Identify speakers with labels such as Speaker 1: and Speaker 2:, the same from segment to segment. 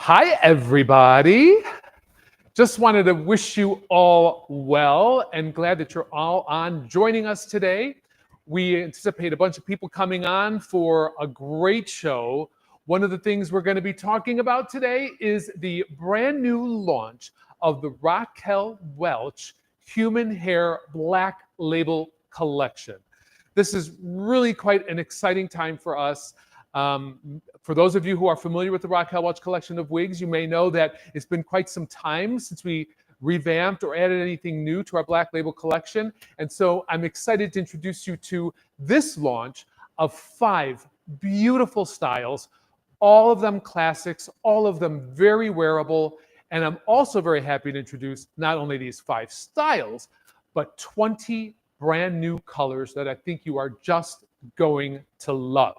Speaker 1: Hi, everybody. Just wanted to wish you all well and glad that you're all on joining us today. We anticipate a bunch of people coming on for a great show. One of the things we're going to be talking about today is the brand new launch of the Raquel Welch Human Hair Black Label Collection. This is really quite an exciting time for us. For those of you who are familiar with the Raquel Welch collection of wigs, you may know that it's been quite some time since we revamped or added anything new to our Black Label collection. And so I'm excited to introduce you to this launch of 5 beautiful styles, all of them classics, all of them very wearable. And I'm also very happy to introduce not only these 5 styles, but 20 brand new colors that I think you are just going to love.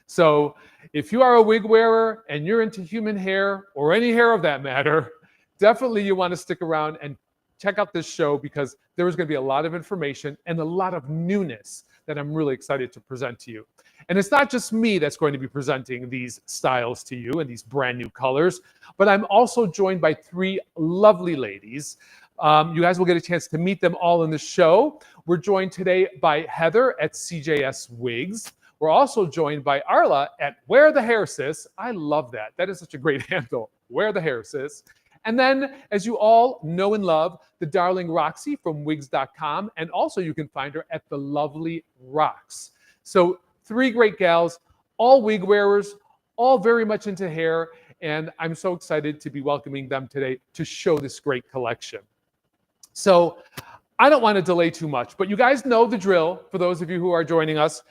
Speaker 1: So if you are a wig wearer and you're into human hair or any hair of that matter, definitely you want to stick around and check out this show because there is going to be a lot of information and a lot of newness that I'm really excited to present to you. And it's not just me that's going to be presenting these styles to you and these brand new colors, but I'm also joined by 3 lovely ladies. You guys will get a chance to meet them all in the show. We're joined today by Heather at CJS Wigs. We're also joined by Arla at Wear the Hair Sis. I love that. That is such a great handle. Wear the Hair Sis. And then, as you all know and love, the darling Roxy from Wigs.com. And also you can find her at the lovely Rocks. So 3 great gals, all wig wearers, all very much into hair. And I'm so excited to be welcoming them today to show this great collection. So I don't want to delay too much, but you guys know the drill for those of you who are joining us.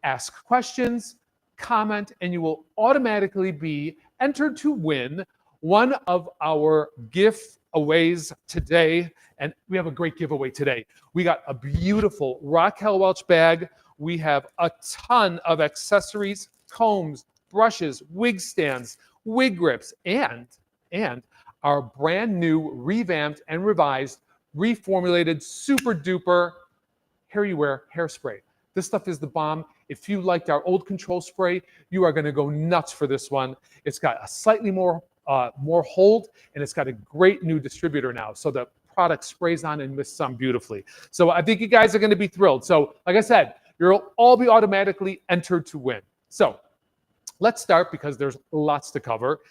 Speaker 1: Ask questions, comment, and you will automatically be entered to win one of our giveaways today. And we have a great giveaway today. We got a beautiful Raquel Welch bag. We have a ton of accessories, combs, brushes, wig stands, wig grips, and our brand new revamped and revised, reformulated, super duper hair you wear hairspray. This stuff is the bomb. If you liked our old control spray, you are going to go nuts for this one. It's got a slightly more hold, and it's got a great new distributor now. So the product sprays on and mists on beautifully. So I think you guys are going to be thrilled. So like I said, you'll all be automatically entered to win. So let's start because there's lots to cover.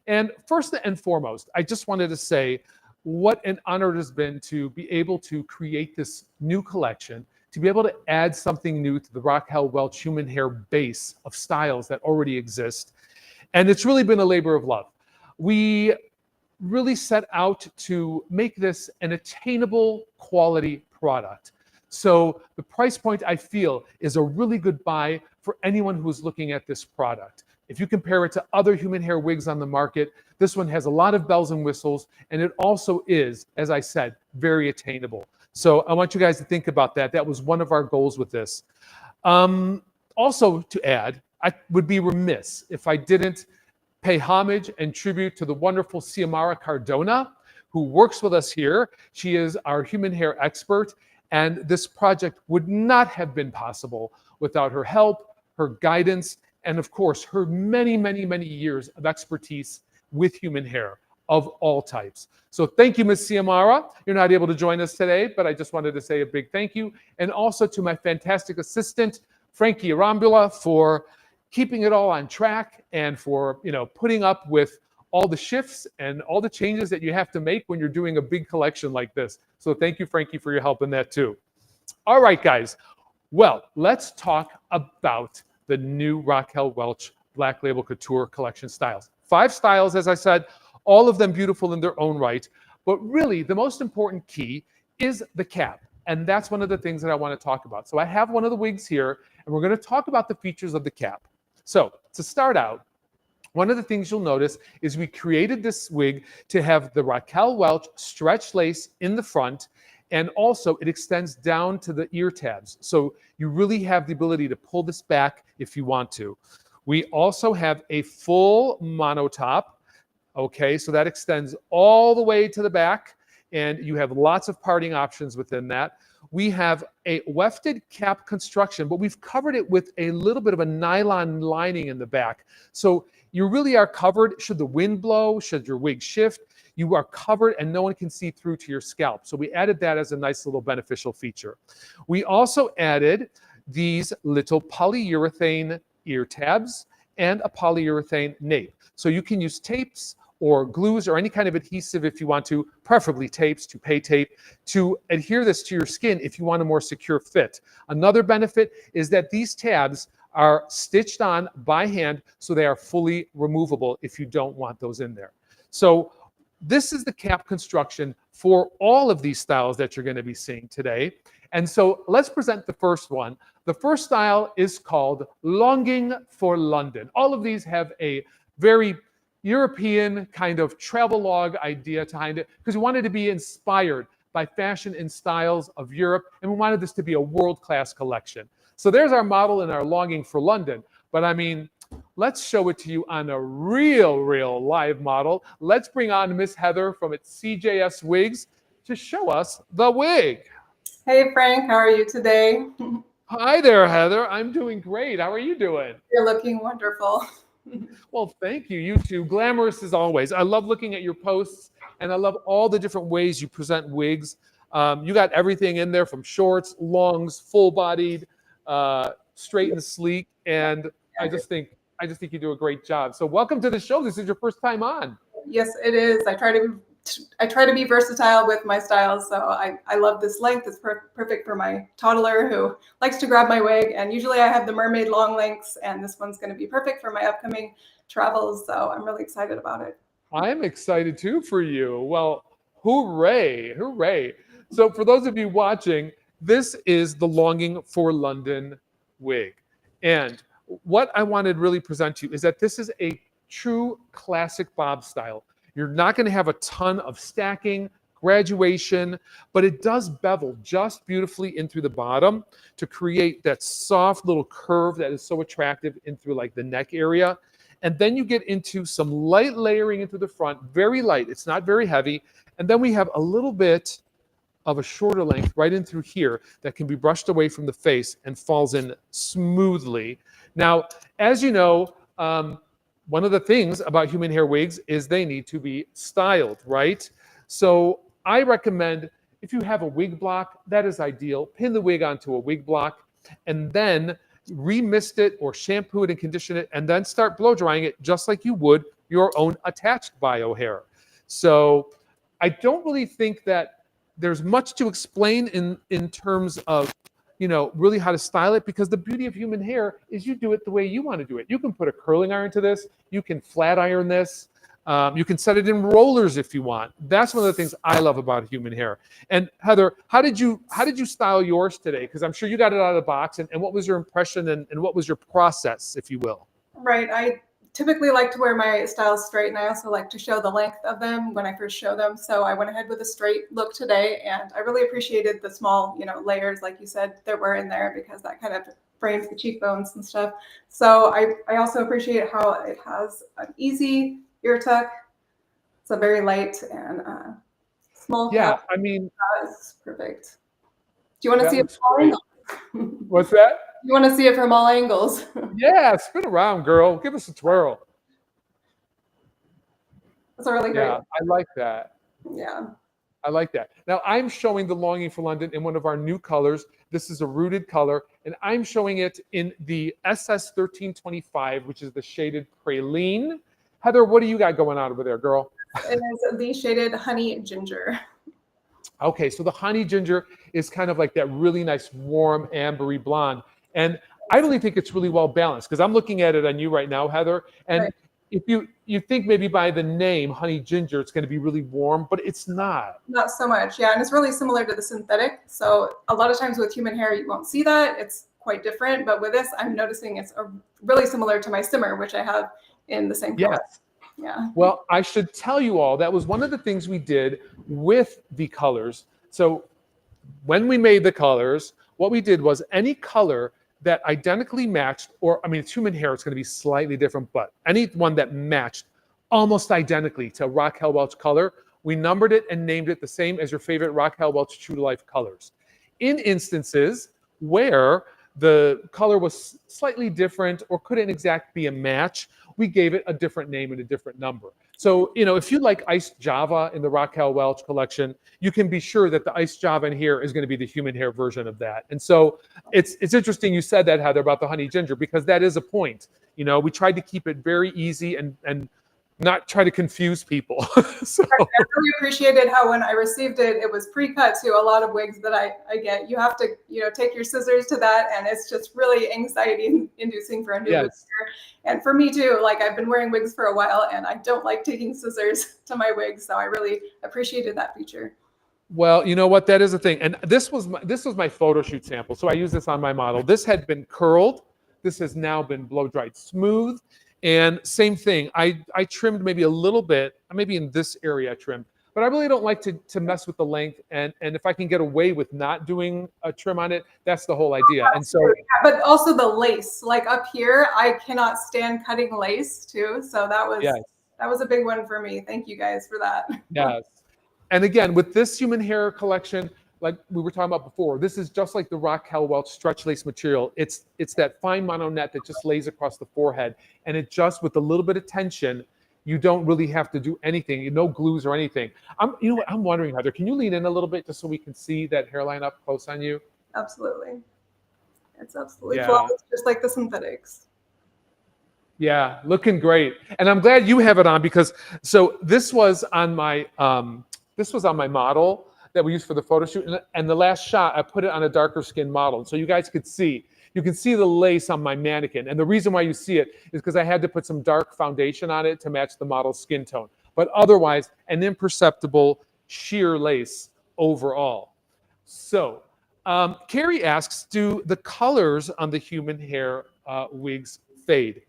Speaker 1: And first and foremost, I just wanted to say what an honor it has been to be able to create this new collection, to be able to add something new to the Raquel Welch human hair base of styles that already exist. And it's really been a labor of love. We really set out to make this an attainable quality product. So the price point, I feel, is a really good buy for anyone who's looking at this product. If you compare it to other human hair wigs on the market, this one has a lot of bells and whistles, and it also is, as I said, very attainable. So I want you guys to think about that. That was one of our goals with this. Also to add, I would be remiss if I didn't pay homage and tribute to the wonderful Xiomara Cardona, who works with us here. She is our human hair expert, and this project would not have been possible without her help, her guidance, and of course, her many, many, many years of expertise with human hair of all types. So thank you, Ms. Xiomara. You're not able to join us today, but I just wanted to say a big thank you. And also to my fantastic assistant, Frankie Arambula, for keeping it all on track and for putting up with all the shifts and all the changes that you have to make when you're doing a big collection like this. So thank you, Frankie, for your help in that too. All right, guys. Well, let's talk about the new Raquel Welch Black Label Couture collection styles. 5 styles, as I said, all of them beautiful in their own right. But really, the most important key is the cap. And that's one of the things that I want to talk about. So I have one of the wigs here, and we're going to talk about the features of the cap. So to start out, one of the things you'll notice is we created this wig to have the Raquel Welch stretch lace in the front, and also it extends down to the ear tabs. So you really have the ability to pull this back if you want to. We also have a full monotop. Okay, so that extends all the way to the back, and you have lots of parting options within that. We have a wefted cap construction, but we've covered it with a little bit of a nylon lining in the back. So you really are covered. Should the wind blow, should your wig shift, you are covered and no one can see through to your scalp. So we added that as a nice little beneficial feature. We also added these little polyurethane ear tabs and a polyurethane nape. So you can use tapes or glues or any kind of adhesive if you want to, preferably tapes, toupee tape, to adhere this to your skin if you want a more secure fit. Another benefit is that these tabs are stitched on by hand, so they are fully removable if you don't want those in there. So this is the cap construction for all of these styles that you're going to be seeing today. And so let's present the first one. The first style is called Longing for London. All of these have a very European kind of travelogue idea behind it because we wanted to be inspired by fashion and styles of Europe, and we wanted this to be a world-class collection. So there's our model in our Longing for London. But I mean, let's show it to you on a real live model. Let's bring on Miss Heather from CJS Wigs to show us the wig.
Speaker 2: Hey Frank, how are you today?
Speaker 1: Hi there, Heather. I'm doing great. How are you doing?
Speaker 2: You're looking wonderful.
Speaker 1: Well, thank you. You too. Glamorous as always. I love looking at your posts, and I love all the different ways you present wigs. You got everything in there from shorts, longs, full-bodied, straight and sleek, and I just think you do a great job. So welcome to the show. This is your first time on.
Speaker 2: Yes, it is. I try to be versatile with my styles, so I love this length. It's perfect for my toddler who likes to grab my wig, and usually I have the mermaid long lengths, and this one's going to be perfect for my upcoming travels, so I'm really excited about it.
Speaker 1: I'm excited too for you. Well, hooray, hooray. So for those of you watching, this is the Longing for London wig. And what I wanted to really present to you is that this is a true classic bob style. You're not going to have a ton of stacking, graduation, but it does bevel just beautifully in through the bottom to create that soft little curve that is so attractive in through like the neck area. And then you get into some light layering into the front, very light. It's not very heavy. And then we have a little bit of a shorter length right in through here that can be brushed away from the face and falls in smoothly. Now, as you know, one of the things about human hair wigs is they need to be styled, right? So I recommend if you have a wig block, that is ideal. Pin the wig onto a wig block and then remist it or shampoo it and condition it and then start blow drying it just like you would your own attached bio hair. So I don't really think that there's much to explain in terms of really how to style it, because the beauty of human hair is you do it the way you want to do it. You can put a curling iron to this. You can flat iron this. You can set it in rollers if you want. That's one of the things I love about human hair. And Heather, how did you style yours today? Because I'm sure you got it out of the box. And what was your impression and what was your process, if you will?
Speaker 2: Right. I typically like to wear my styles straight, and I also like to show the length of them when I first show them. So I went ahead with a straight look today, and I really appreciated the small, layers, like you said, that were in there, because that kind of frames the cheekbones and stuff. So I also appreciate how it has an easy ear tuck. It's a very light and small.
Speaker 1: Yeah,
Speaker 2: cap.
Speaker 1: I mean,
Speaker 2: it's perfect. Do you want to see it from all angles?
Speaker 1: What's that?
Speaker 2: You want to see it from all angles?
Speaker 1: Yeah, spin around, girl. Give us a twirl.
Speaker 2: That's a really great.
Speaker 1: Yeah, I like that.
Speaker 2: Yeah.
Speaker 1: I like that. Now I'm showing the Longing for London in one of our new colors. This is a rooted color, and I'm showing it in the SS1325, which is the shaded praline. Heather, what do you got going on over there, girl?
Speaker 2: It is the shaded honey ginger.
Speaker 1: Okay, so the honey ginger is kind of like that really nice, warm, ambery blonde. And I really think it's really well balanced, because I'm looking at it on you right now, Heather. And
Speaker 2: right.
Speaker 1: If you think maybe by the name honey ginger, it's going to be really warm, but it's not.
Speaker 2: Not so much, yeah. And it's really similar to the synthetic. So a lot of times with human hair, you won't see that. It's quite different. But with this, I'm noticing it's really similar to my simmer, which I have in the same color.
Speaker 1: Yes.
Speaker 2: Yeah.
Speaker 1: Well, I should tell you all, that was one of the things we did with the colors. So when we made the colors, what we did was any color that identically matched, or I mean, it's human hair, it's going to be slightly different, but any one that matched almost identically to Raquel Welch color, we numbered it and named it the same as your favorite Raquel Welch True to Life colors. In instances where the color was slightly different or couldn't exactly be a match, we gave it a different name and a different number. So, if you like iced Java in the Raquel Welch collection, you can be sure that the iced Java in here is going to be the human hair version of that. And so it's interesting you said that, Heather, about the honey ginger, because that is a point. We tried to keep it very easy and not try to confuse people. So
Speaker 2: I really appreciated how when I received it, it was pre-cut to a lot of wigs that I get. You have to, take your scissors to that, and it's just really anxiety inducing for a new wig. And for me too, like I've been wearing wigs for a while and I don't like taking scissors to my wigs. So I really appreciated that feature.
Speaker 1: Well, you know what? That is a thing. And this was my photo shoot sample. So I use this on my model. This had been curled. This has now been blow dried smooth. And same thing, I trimmed maybe a little bit, maybe in this area I trimmed, but I really don't like to mess with the length. And if I can get away with not doing a trim on it, that's the whole idea. And so,
Speaker 2: but also the lace, like up here, I cannot stand cutting lace too. So that was a big one for me. Thank you guys for that.
Speaker 1: Yes. And again, with this human hair collection, like we were talking about before, this is just like the Raquel Welch stretch lace material. It's that fine mono net that just lays across the forehead, and it just, with a little bit of tension, you don't really have to do anything, no glues or anything. I'm wondering, Heather, can you lean in a little bit just so we can see that hairline up close on you?
Speaker 2: Absolutely. It's absolutely flawless, just like the synthetics.
Speaker 1: Yeah, looking great. And I'm glad you have it on, because so this was on my model that we used for the photo shoot, and the last shot I put it on a darker skinned model, so you guys could see. You can see the lace on my mannequin, and the reason why you see it is because I had to put some dark foundation on it to match the model's skin tone. But otherwise, an imperceptible sheer lace overall. So, Carrie asks, do the colors on the human hair wigs fade?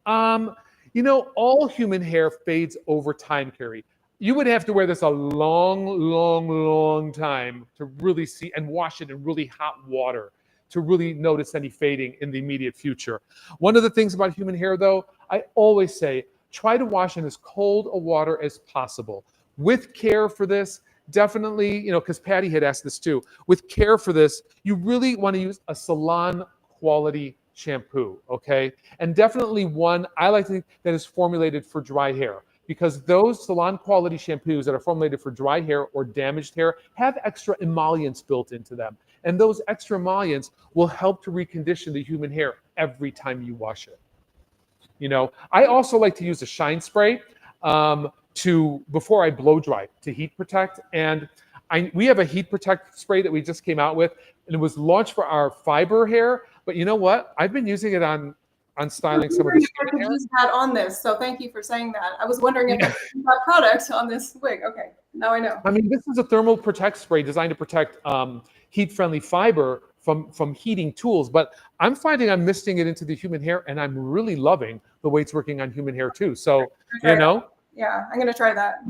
Speaker 1: All human hair fades over time, Carrie. You would have to wear this a long time to really see, and wash it in really hot water to really notice any fading in the immediate future. One of the things about human hair, though, I always say, try to wash in as cold a water as possible. With care for this, definitely, because Patty had asked this too, with care for this, you really want to use a salon quality shampoo, okay? And definitely one, I like to think, that is formulated for dry hair, because those salon quality shampoos that are formulated for dry hair or damaged hair have extra emollients built into them. And those extra emollients will help to recondition the human hair every time you wash it. I also like to use a shine spray before I blow dry, to heat protect. And we have a heat protect spray that we just came out with, and it was launched for our fiber hair. But you know what? I've been using it on styling some of the
Speaker 2: I could use that on this, so thank you for saying that. I was wondering if I could use that product on this wig. Okay, now I know.
Speaker 1: I mean, this is a thermal protect spray designed to protect heat-friendly fiber from heating tools, but I'm finding I'm misting it into the human hair, and I'm really loving the way it's working on human hair too. So,
Speaker 2: Yeah, I'm gonna try that.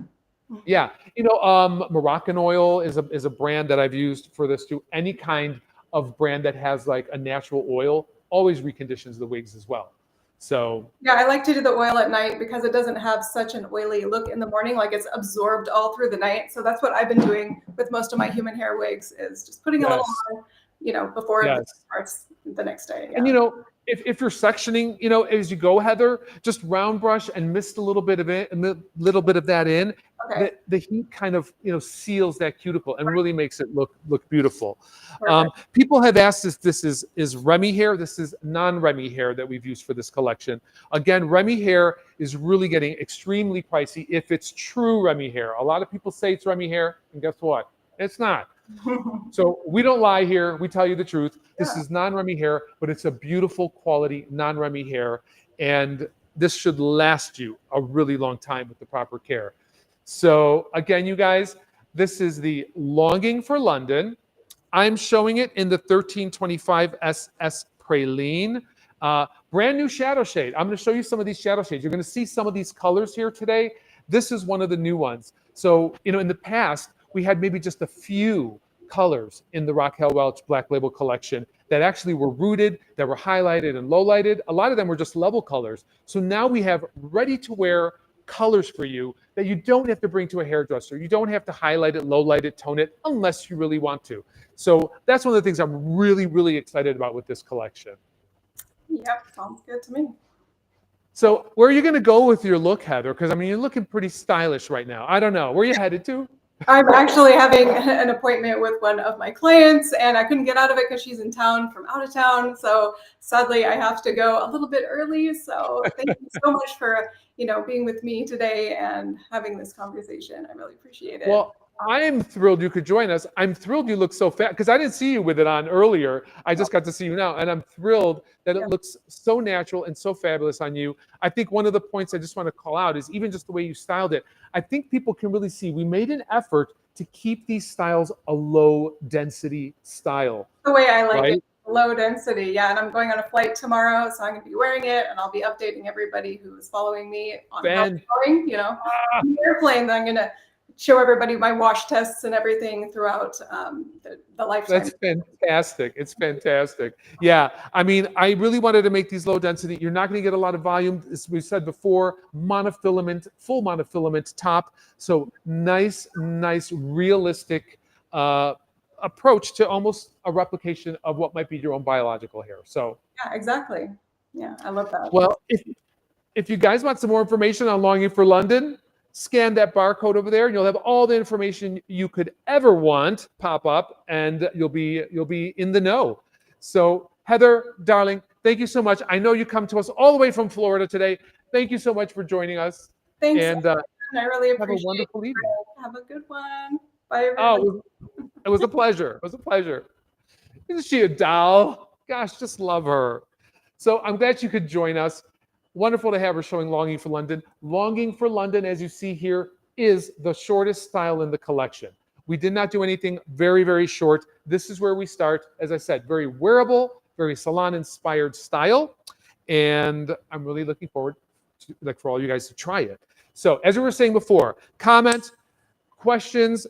Speaker 1: Yeah, Moroccan oil is a brand that I've used for this too. Any kind of brand that has like a natural oil always reconditions the wigs as well. So
Speaker 2: yeah, I like to do the oil at night because it doesn't have such an oily look in the morning, like it's absorbed all through the night. So that's what I've been doing with most of my human hair wigs, is just putting a little on, before it starts the next day. Yeah.
Speaker 1: And if you're sectioning, as you go, Heather, just round brush and mist a little bit of it, and a little bit of that in.
Speaker 2: Okay.
Speaker 1: The heat kind of seals that cuticle and really makes it look beautiful. People have asked if this is Remy hair. This is non-Remy hair that we've used for this collection. Again, Remy hair is really getting extremely pricey if it's true Remy hair. A lot of people say it's Remy hair, and guess what? It's not. So we don't lie here. We tell you the truth. This is non-Remy hair, but it's a beautiful quality non-Remy hair, and this should last you a really long time with the proper care. So again, you guys, this is the Longing for London. I'm showing it in the 1325 SS Praline. Brand new shadow shade. I'm going to show you some of these shadow shades. You're going to see some of these colors here today. This is one of the new ones. So, in the past, we had maybe just a few colors in the Raquel Welch Black Label collection that actually were rooted, that were highlighted and lowlighted. A lot of them were just level colors. So now we have ready to wear colors for you that you don't have to bring to a hairdresser. You don't have to highlight it, low light it, tone it, unless you really want to. So that's one of the things I'm really, really excited about with this collection.
Speaker 2: Yep, sounds good to me.
Speaker 1: So where are you going to go with your look, Heather? Because I mean, you're looking pretty stylish right now. I don't know. Where are you headed to?
Speaker 2: I'm actually having an appointment with one of my clients, and I couldn't get out of it because she's in town from out of town. So sadly, I have to go a little bit early. So thank you so much for being with me today and having this conversation. I really appreciate it.
Speaker 1: Well, I'm thrilled you could join us. I'm thrilled you look so fat because I didn't see you with it on earlier. I just got to see you now, and I'm thrilled that it looks so natural and so fabulous on you. I think one of the points I just want to call out is even just the way you styled it. I think people can really see we made an effort to keep these styles a low density style.
Speaker 2: The way I like it, low density. Yeah, and I'm going on a flight tomorrow, so I'm going to be wearing it, and I'll be updating everybody who's following me on how it's going. On the airplane, I'm going to show everybody my wash tests and everything throughout the lifetime.
Speaker 1: That's fantastic. It's fantastic. Yeah. I mean, I really wanted to make these low density. You're not going to get a lot of volume. As we said before, monofilament, full monofilament top. So nice, realistic approach to almost a replication of what might be your own biological hair. So
Speaker 2: yeah, exactly. Yeah, I love that.
Speaker 1: Well, if you guys want some more information on Longing for London, scan that barcode over there, and you'll have all the information you could ever want pop up, and you'll be in the know. So, Heather, darling, thank you so much. I know you come to us all the way from Florida today. Thank you so much for joining us.
Speaker 2: Thanks,
Speaker 1: and
Speaker 2: I really appreciate it.
Speaker 1: Have a wonderful evening.
Speaker 2: Have a good one. Bye, everybody.
Speaker 1: Oh, it was a pleasure. It was a pleasure. Isn't she a doll? Gosh, just love her. So I'm glad you could join us. Wonderful to have her showing Longing for London. Longing for London, as you see here, is the shortest style in the collection. We did not do anything very, very short. This is where we start. As I said, very wearable, very salon-inspired style. And I'm really looking forward to, for all you guys to try it. So as we were saying before, comment, questions,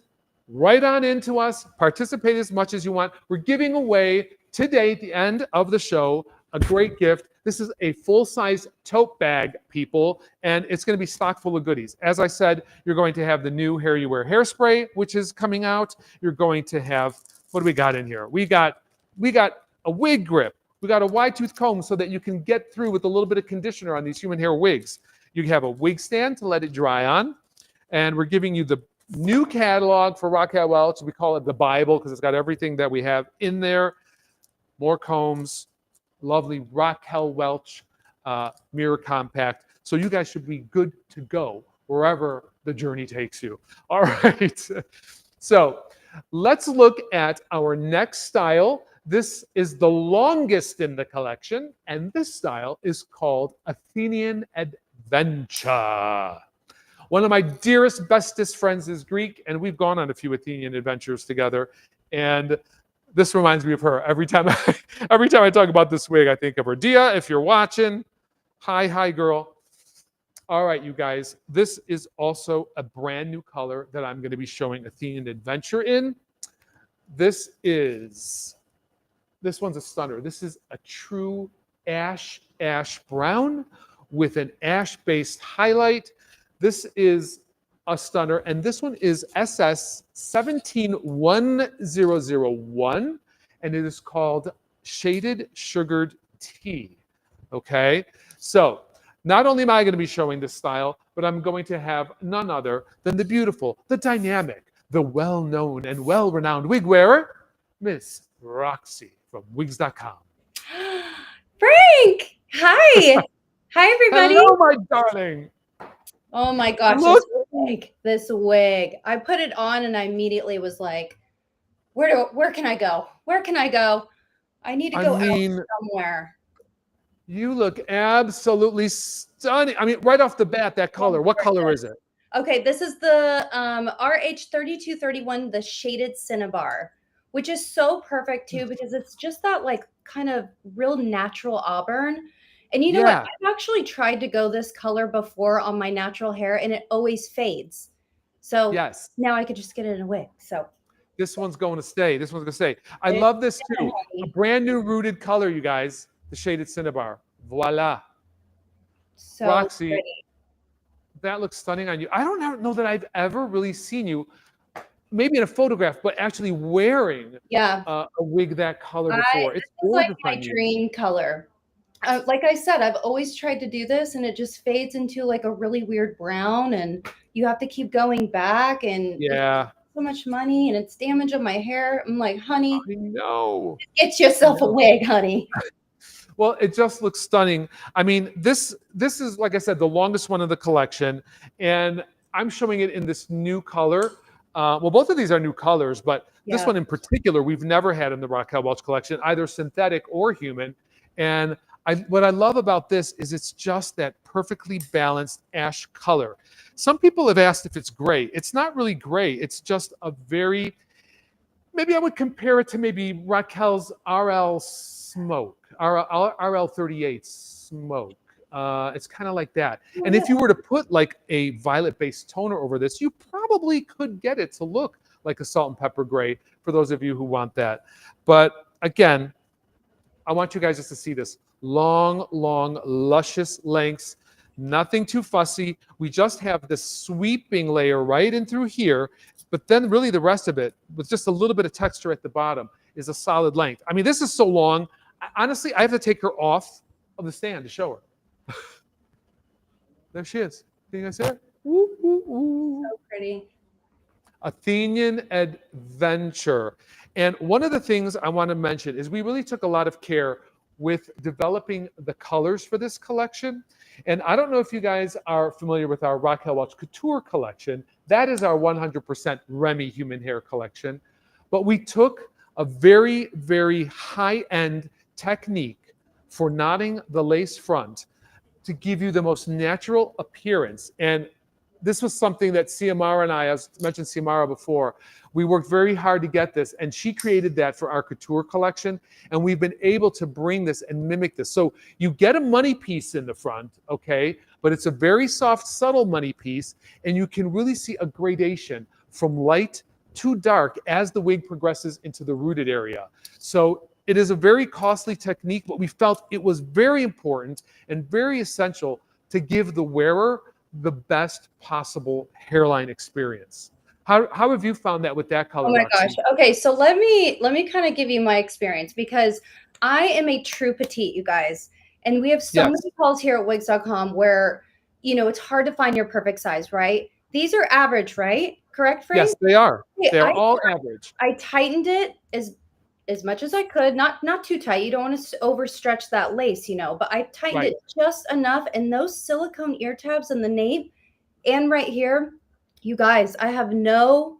Speaker 1: write on into us, participate as much as you want. We're giving away today, at the end of the show, a great gift. This is a full-size tote bag, people, and it's going to be stocked full of goodies. As I said, you're going to have the new Hair You Wear hairspray, which is coming out. You're going to have, what do we got in here? We got a wig grip. We got a wide tooth comb so that you can get through with a little bit of conditioner on these human hair wigs. You have a wig stand to let it dry on, and we're giving you the new catalog for Raquel Welch. We call it the Bible because it's got everything that we have in there. More combs. Lovely Raquel Welch mirror compact. So you guys should be good to go wherever the journey takes you. All right. So let's look at our next style. This is the longest in the collection, and this style is called Athenian Adventure. One of my dearest, bestest friends is Greek, and we've gone on a few Athenian adventures together. And this reminds me of her. Every time I talk about this wig, I think of her. Dia, if you're watching, hi, girl. All right, you guys. This is also a brand new color that I'm going to be showing Athenian Adventure in. This one's a stunner. This is a true ash brown with an ash-based highlight. This is a stunner, and this one is SS 171001, and it is called Shaded Sugared Tea. Okay, so not only am I going to be showing this style, but I'm going to have none other than the beautiful, the dynamic, the well-known and well-renowned wig wearer, Miss Roxy from Wigs.com.
Speaker 3: Frank, hi. Hi, everybody.
Speaker 1: Hello, my darling.
Speaker 3: Oh my gosh, this wig. I put it on and I immediately was like, where can I go? Where can I go? I need to go out somewhere.
Speaker 1: You look absolutely stunning. I mean, right off the bat, that color. What color is it?
Speaker 3: Okay, this is the RH3231, the shaded cinnabar, which is so perfect too because it's just that like kind of real natural auburn. And you know what? I've actually tried to go this color before on my natural hair and it always fades. So now I could just get it in a wig. So
Speaker 1: this one's going to stay. This one's going to stay. I love this too. A brand new rooted color, you guys. The shaded cinnabar. Voila.
Speaker 3: So
Speaker 1: Roxy,
Speaker 3: pretty.
Speaker 1: that looks stunning on you. I don't know that I've ever really seen you, maybe in a photograph, but actually wearing
Speaker 3: Yeah.
Speaker 1: a wig that color before. It's
Speaker 3: This is like
Speaker 1: gorgeous
Speaker 3: my
Speaker 1: on you.
Speaker 3: dream color. Like I said, I've always tried to do this, and it just fades into like a really weird brown, and you have to keep going back, and
Speaker 1: Yeah.
Speaker 3: so much money, and it's damage on my hair. I'm like, honey,
Speaker 1: I know.
Speaker 3: get yourself a wig, honey.
Speaker 1: Well, it just looks stunning. I mean, this is, like I said, the longest one of the collection, and I'm showing it in this new color. Well, both of these are new colors, but this
Speaker 3: Yeah.
Speaker 1: one in particular, we've never had in the Raquel Welch collection, either synthetic or human. And what I love about this is it's just that perfectly balanced ash color. Some people have asked if it's gray. It's not really gray. It's just a very, maybe I would compare it to maybe Raquel's RL Smoke, RL 38 Smoke. It's kind of like that. And if you were to put like a violet-based toner over this, you probably could get it to look like a salt and pepper gray for those of you who want that. But again, I want you guys just to see this. Long, long, luscious lengths, nothing too fussy. We just have this sweeping layer right in through here, but then really the rest of it, with just a little bit of texture at the bottom, is a solid length. I mean, this is so long. Honestly, I have to take her off of the stand to show her. There she is. Can you guys see her? Woo, woo, woo.
Speaker 3: So pretty.
Speaker 1: Athenian Adventure. And one of the things I want to mention is we really took a lot of care with developing the colors for this collection. And I don't know if you guys are familiar with our Raquel Welch Couture collection. That is our 100% Remy human hair collection. But we took a very, very high-end technique for knotting the lace front to give you the most natural appearance. And this was something that Xiomara and I mentioned Xiomara before, we worked very hard to get this, and she created that for our couture collection, and we've been able to bring this and mimic this. So you get a money piece in the front, okay, but it's a very soft, subtle money piece, and you can really see a gradation from light to dark as the wig progresses into the rooted area. So it is a very costly technique, but we felt it was very important and very essential to give the wearer the best possible hairline experience. How have you found that with that color?
Speaker 3: Oh my
Speaker 1: Roxy?
Speaker 3: gosh. Okay, so let me kind of give you my experience, because I am a true petite, you guys. And we have so
Speaker 1: Yes.
Speaker 3: many calls here at Wigs.com where, it's hard to find your perfect size, right? These are average, right? Correct, Frank?
Speaker 1: Yes, they are.
Speaker 3: Okay,
Speaker 1: They're all average.
Speaker 3: I tightened it as much as I could, not too tight. You don't want to overstretch that lace, but I tightened
Speaker 1: Right.
Speaker 3: it just enough. And those silicone ear tabs in the nape and right here, you guys, I have no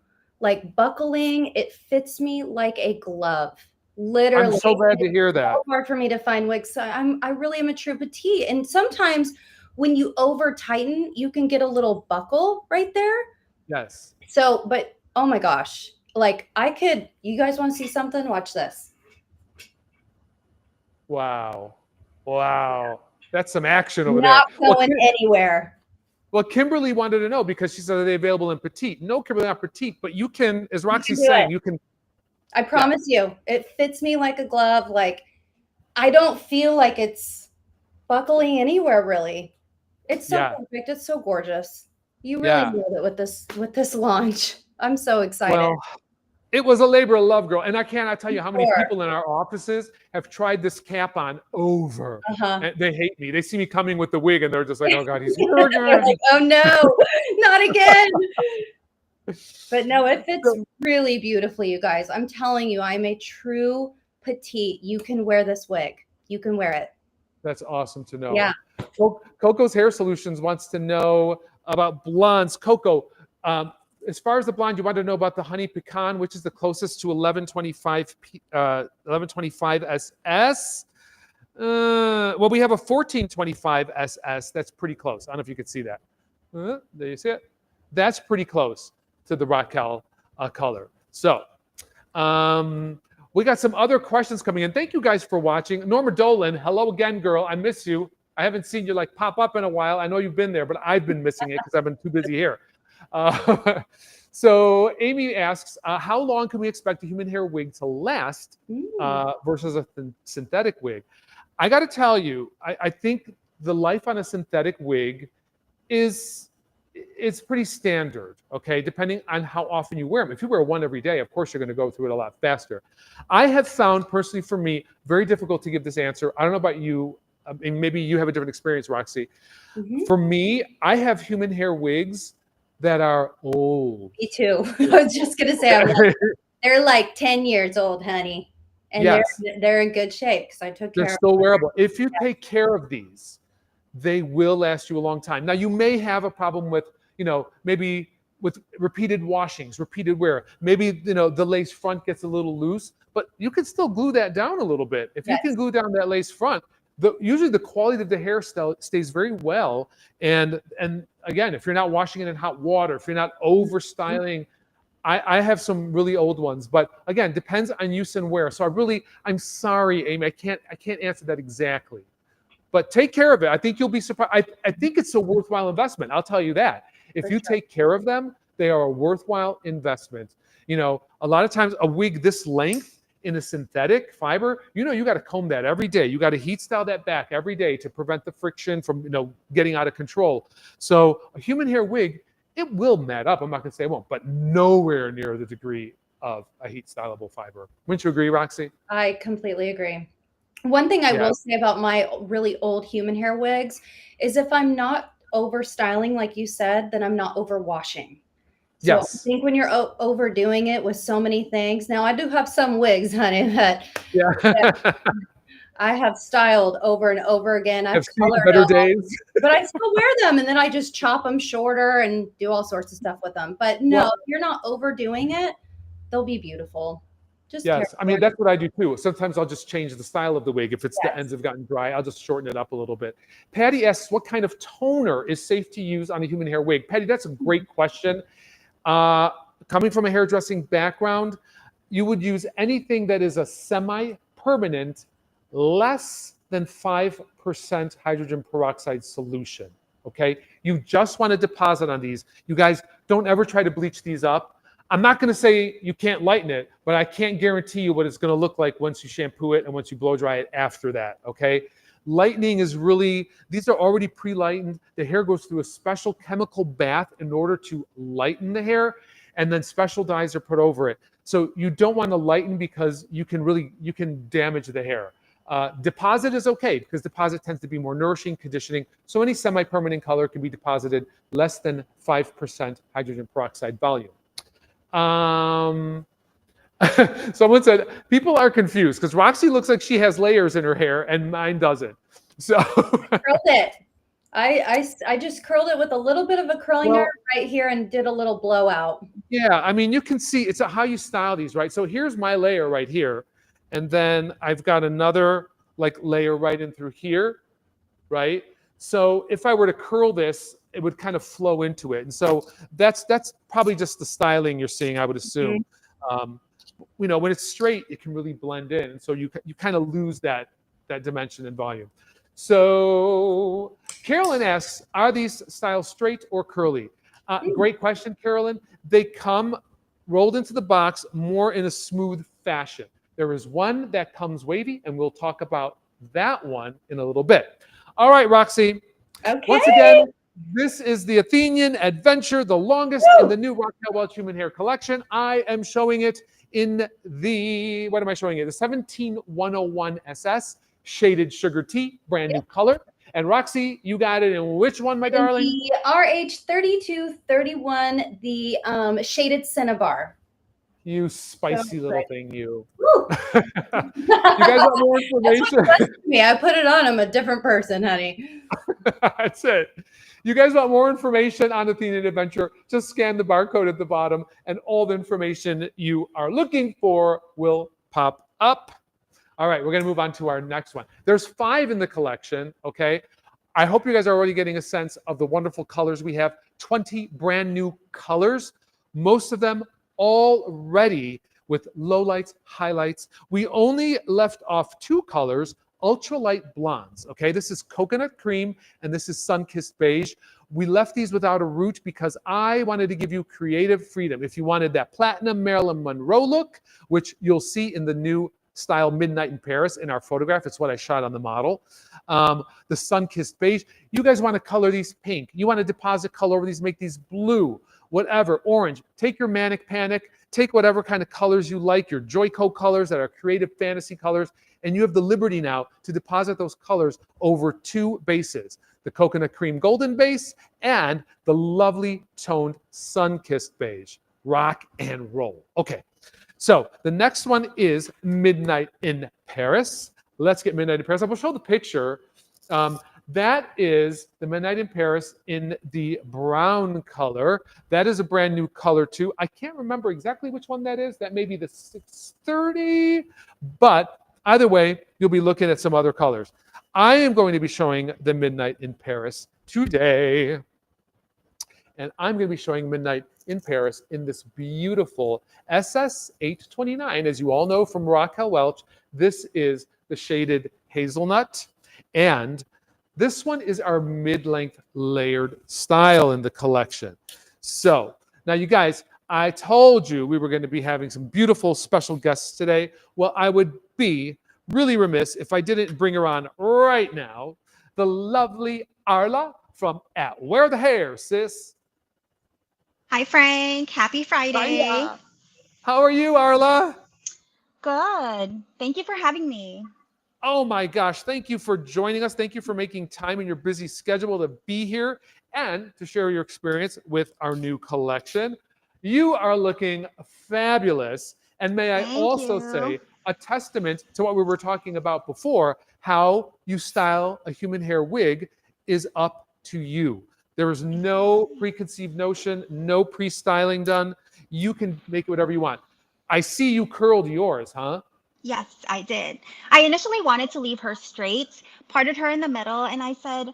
Speaker 3: buckling. It fits me like a glove. Literally.
Speaker 1: I'm so glad to hear that.
Speaker 3: It's so hard for me to find wigs. So I really am a true petite. And sometimes when you over tighten, you can get a little buckle right there.
Speaker 1: Yes.
Speaker 3: So, but oh my gosh, you guys want to see something? Watch this.
Speaker 1: Wow. Wow. That's some action over
Speaker 3: Not
Speaker 1: there.
Speaker 3: going anywhere.
Speaker 1: Well, Kimberly wanted to know because she said, are they available in petite? No, Kimberly, not petite, but you can, as Roxy's saying, you can.
Speaker 3: I promise you, it fits me like a glove. I don't feel like it's buckling anywhere, really. It's so perfect. It's so gorgeous. You really nailed it with this launch. I'm so excited.
Speaker 1: Well, it was a labor of love, girl. And I cannot tell you how many people in our offices have tried this cap on over. And they hate me. They see me coming with the wig and they're just like, oh God, he's here again.
Speaker 3: Like, oh no, not again. But no, it fits really beautifully, you guys. I'm telling you, I'm a true petite. You can wear this wig. You can wear it.
Speaker 1: That's awesome to know.
Speaker 3: Yeah.
Speaker 1: Coco's Hair Solutions wants to know about blondes. Coco, as far as the blonde, you want to know about the Honey Pecan, which is the closest to 1125 SS. Well, we have a 1425 SS. That's pretty close. I don't know if you could see that. There you see it. That's pretty close to the Raquel color. So we got some other questions coming in. Thank you guys for watching. Norma Dolan, hello again, girl. I miss you. I haven't seen you pop up in a while. I know you've been there, but I've been missing it because I've been too busy here. So Amy asks, how long can we expect a human hair wig to last versus a synthetic wig? I got to tell you, I think the life on a synthetic wig is it's pretty standard, okay, depending on how often you wear them. If you wear one every day, of course, you're going to go through it a lot faster. I have found personally for me, very difficult to give this answer. I don't know about you, and maybe you have a different experience, Roxy. For me, I have human hair wigs that are old.
Speaker 3: Me too. I was just gonna say, they're like 10 years old, honey, and
Speaker 1: Yes.
Speaker 3: they're in good shape because I took care
Speaker 1: They're
Speaker 3: of
Speaker 1: still
Speaker 3: them.
Speaker 1: wearable. If you take care of these, they will last you a long time. Now, you may have a problem with, maybe with repeated washings, repeated wear. Maybe, the lace front gets a little loose, but you can still glue that down a little bit. If you can glue down that lace front, usually the quality of the hair stays very well. And again, if you're not washing it in hot water, if you're not over styling, I have some really old ones, but again, depends on use and wear. So I'm sorry, Amy, I can't answer that exactly. But take care of it. I think you'll be surprised. I think it's a worthwhile investment. I'll tell you that. If you take care of them, they are a worthwhile investment. A lot of times a wig this length in a synthetic fiber, you got to comb that every day. You got to heat style that back every day to prevent the friction from, getting out of control. So a human hair wig, it will mat up. I'm not going to say it won't, but nowhere near the degree of a heat stylable fiber. Wouldn't you agree, Roxy?
Speaker 3: I completely agree. One thing I will say about my really old human hair wigs is if I'm not over styling, like you said, then I'm not over washing. So I think when you're overdoing it with so many things, now I do have some wigs, honey, that I have styled over and over again. I've colored
Speaker 1: better
Speaker 3: them,
Speaker 1: days,
Speaker 3: but I still wear them, and then I just chop them shorter and do all sorts of stuff with them. But no, if you're not overdoing it, they'll be beautiful.
Speaker 1: Yes, I mean, that's what I do too. Sometimes I'll just change the style of the wig. If the ends have gotten dry, I'll just shorten it up a little bit. Patty asks, what kind of toner is safe to use on a human hair wig? Patty, that's a great question. Coming from a hairdressing background, you would use anything that is a semi-permanent, less than 5% hydrogen peroxide solution, okay? You just want to deposit on these. You guys, don't ever try to bleach these up. I'm not going to say you can't lighten it, but I can't guarantee you what it's going to look like once you shampoo it and once you blow dry it after that, okay? Lightening is really, these are already pre-lightened. The hair goes through a special chemical bath in order to lighten the hair, and then special dyes are put over it. So you don't want to lighten because you can damage the hair. Deposit is okay because deposit tends to be more nourishing, conditioning. So any semi-permanent color can be deposited less than 5% hydrogen peroxide volume. Someone said, people are confused because Roxy looks like she has layers in her hair and mine doesn't. So
Speaker 3: curled it. I just curled it with a little bit of a curling iron right here and did a little blowout.
Speaker 1: Yeah, I mean, you can see it's how you style these, right? So here's my layer right here. And then I've got another layer right in through here, right? So if I were to curl this, it would kind of flow into it. And so that's probably just the styling you're seeing, I would assume. When it's straight, it can really blend in. And so you kind of lose that dimension and volume. So Carolyn asks, are these styles straight or curly? Great question, Carolyn. They come rolled into the box more in a smooth fashion. There is one that comes wavy, and we'll talk about that one in a little bit. All right, Roxy.
Speaker 3: Okay.
Speaker 1: Once again, this is the Athenian Adventure, the longest in the new Raquel Welch Human Hair Collection. I am showing it in the, what am I showing it? The 17101 SS Shaded Sugar Tea, brand new color. And Roxy, you got it in which one, my darling?
Speaker 3: The RH3231, the Shaded Cinnabar.
Speaker 1: You spicy little thing, you. You guys want more information?
Speaker 3: I put it on. I'm a different person, honey.
Speaker 1: That's it. You guys want more information on Athenian Adventure? Just scan the barcode at the bottom, and all the information you are looking for will pop up. All right, we're going to move on to our next one. There's 5 in the collection, okay? I hope you guys are already getting a sense of the wonderful colors we have. 20 brand new colors, most of them already with lowlights, highlights. We only left off 2 colors, ultralight blondes, okay? This is coconut cream and this is sun-kissed beige. We left these without a root because I wanted to give you creative freedom. If you wanted that platinum Marilyn Monroe look, which you'll see in the new style Midnight in Paris in our photograph. It's what I shot on the model. The sun-kissed beige. You guys want to color these pink. You want to deposit color over these, make these blue, whatever, orange. Take your Manic Panic. Take whatever kind of colors you like, your Joico colors that are creative fantasy colors, and you have the liberty now to deposit those colors over two bases, the coconut cream golden base and the lovely toned sun-kissed beige. Rock and roll. Okay, so the next one is Midnight in Paris. Let's get Midnight in Paris. I will show the picture. That is the Midnight in Paris in the brown color. That is a brand new color too. I can't remember exactly which one that is. That may be the 630, but either way, you'll be looking at some other colors. I am going to be showing the Midnight in Paris today. And I'm going to be showing Midnight in Paris in this beautiful SS829. As you all know from Raquel Welch, this is the shaded hazelnut. And this one is our mid-length layered style in the collection. So now you guys, I told you we were going to be having some beautiful special guests today. Well, I would be really remiss if I didn't bring her on right now. The lovely Arla from At Wear the Hair, sis.
Speaker 4: Hi, Frank. Happy Friday.
Speaker 1: Hiya. How are you, Arla?
Speaker 4: Good. Thank you for having me.
Speaker 1: Oh my gosh, thank you for joining us. Thank you for making time in your busy schedule to be here and to share your experience with our new collection. You are looking fabulous. And may I also say, a testament to what we were talking about before, how you style a human hair wig is up to you. There is no preconceived notion, no pre-styling done. You can make it whatever you want. I see you curled yours, huh?
Speaker 4: Yes, I did. I initially wanted to leave her straight, parted her in the middle, and I said,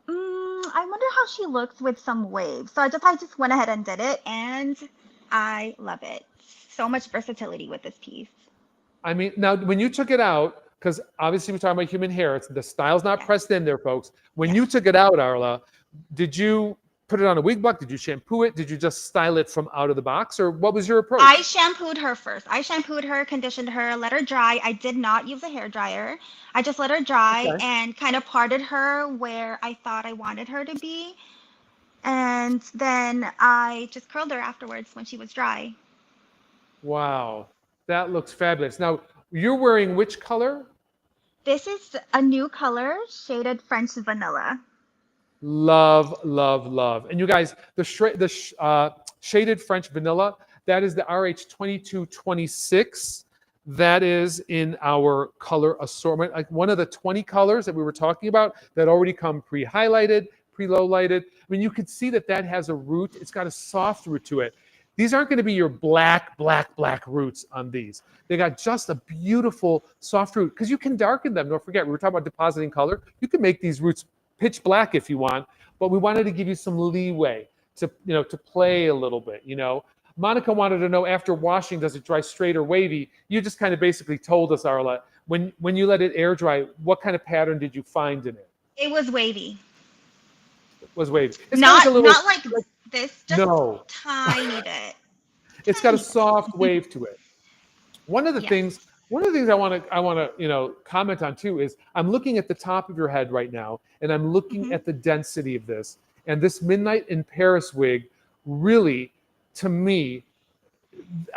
Speaker 4: I wonder how she looks with some waves. So I just went ahead and did it, and I love it. So much versatility with this piece.
Speaker 1: I mean, now when you took it out, because obviously we're talking about human hair, the style's not pressed in there, folks. When you took it out, Arla, did you put it on a wig block? Did you shampoo it? Did you just style it from out of the box? Or what was your approach?
Speaker 4: I shampooed her first. I shampooed her, conditioned her, let her dry. I did not use a hair dryer. I just let her dry and kind of parted her where I thought I wanted her to be. And then I just curled her afterwards when she was dry.
Speaker 1: Wow, that looks fabulous. Now, you're wearing which color?
Speaker 4: This is a new color, shaded French vanilla.
Speaker 1: Love, love, love. And you guys, the shaded French vanilla, that is the RH2226. That is in our color assortment. Like one of the 20 colors that we were talking about that already come pre-highlighted, pre-low lighted. I mean, you could see that that has a root. It's got a soft root to it. These aren't going to be your black roots on these. They got just a beautiful soft root because you can darken them. Don't forget, we were talking about depositing color. You can make these roots pitch black if you want, but we wanted to give you some leeway to, to play a little bit, Monica wanted to know, after washing, does it dry straight or wavy? You just kind of basically told us, Arla, when you let it air dry, what kind of pattern did you find in it?
Speaker 4: It was wavy.
Speaker 1: It was wavy. It's
Speaker 4: not like this, just
Speaker 1: no.
Speaker 4: tiny bit.
Speaker 1: It's got a soft wave to it. One of the things I want to comment on too is I'm looking at the top of your head right now, and I'm looking at the density of this. And this Midnight in Paris wig really, to me,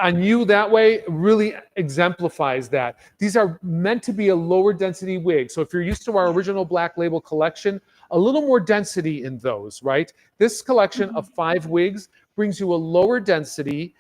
Speaker 1: on you that way, really exemplifies that. These are meant to be a lower density wig. So if you're used to our original Black Label collection, a little more density in those, right? This collection of 5 wigs brings you a lower density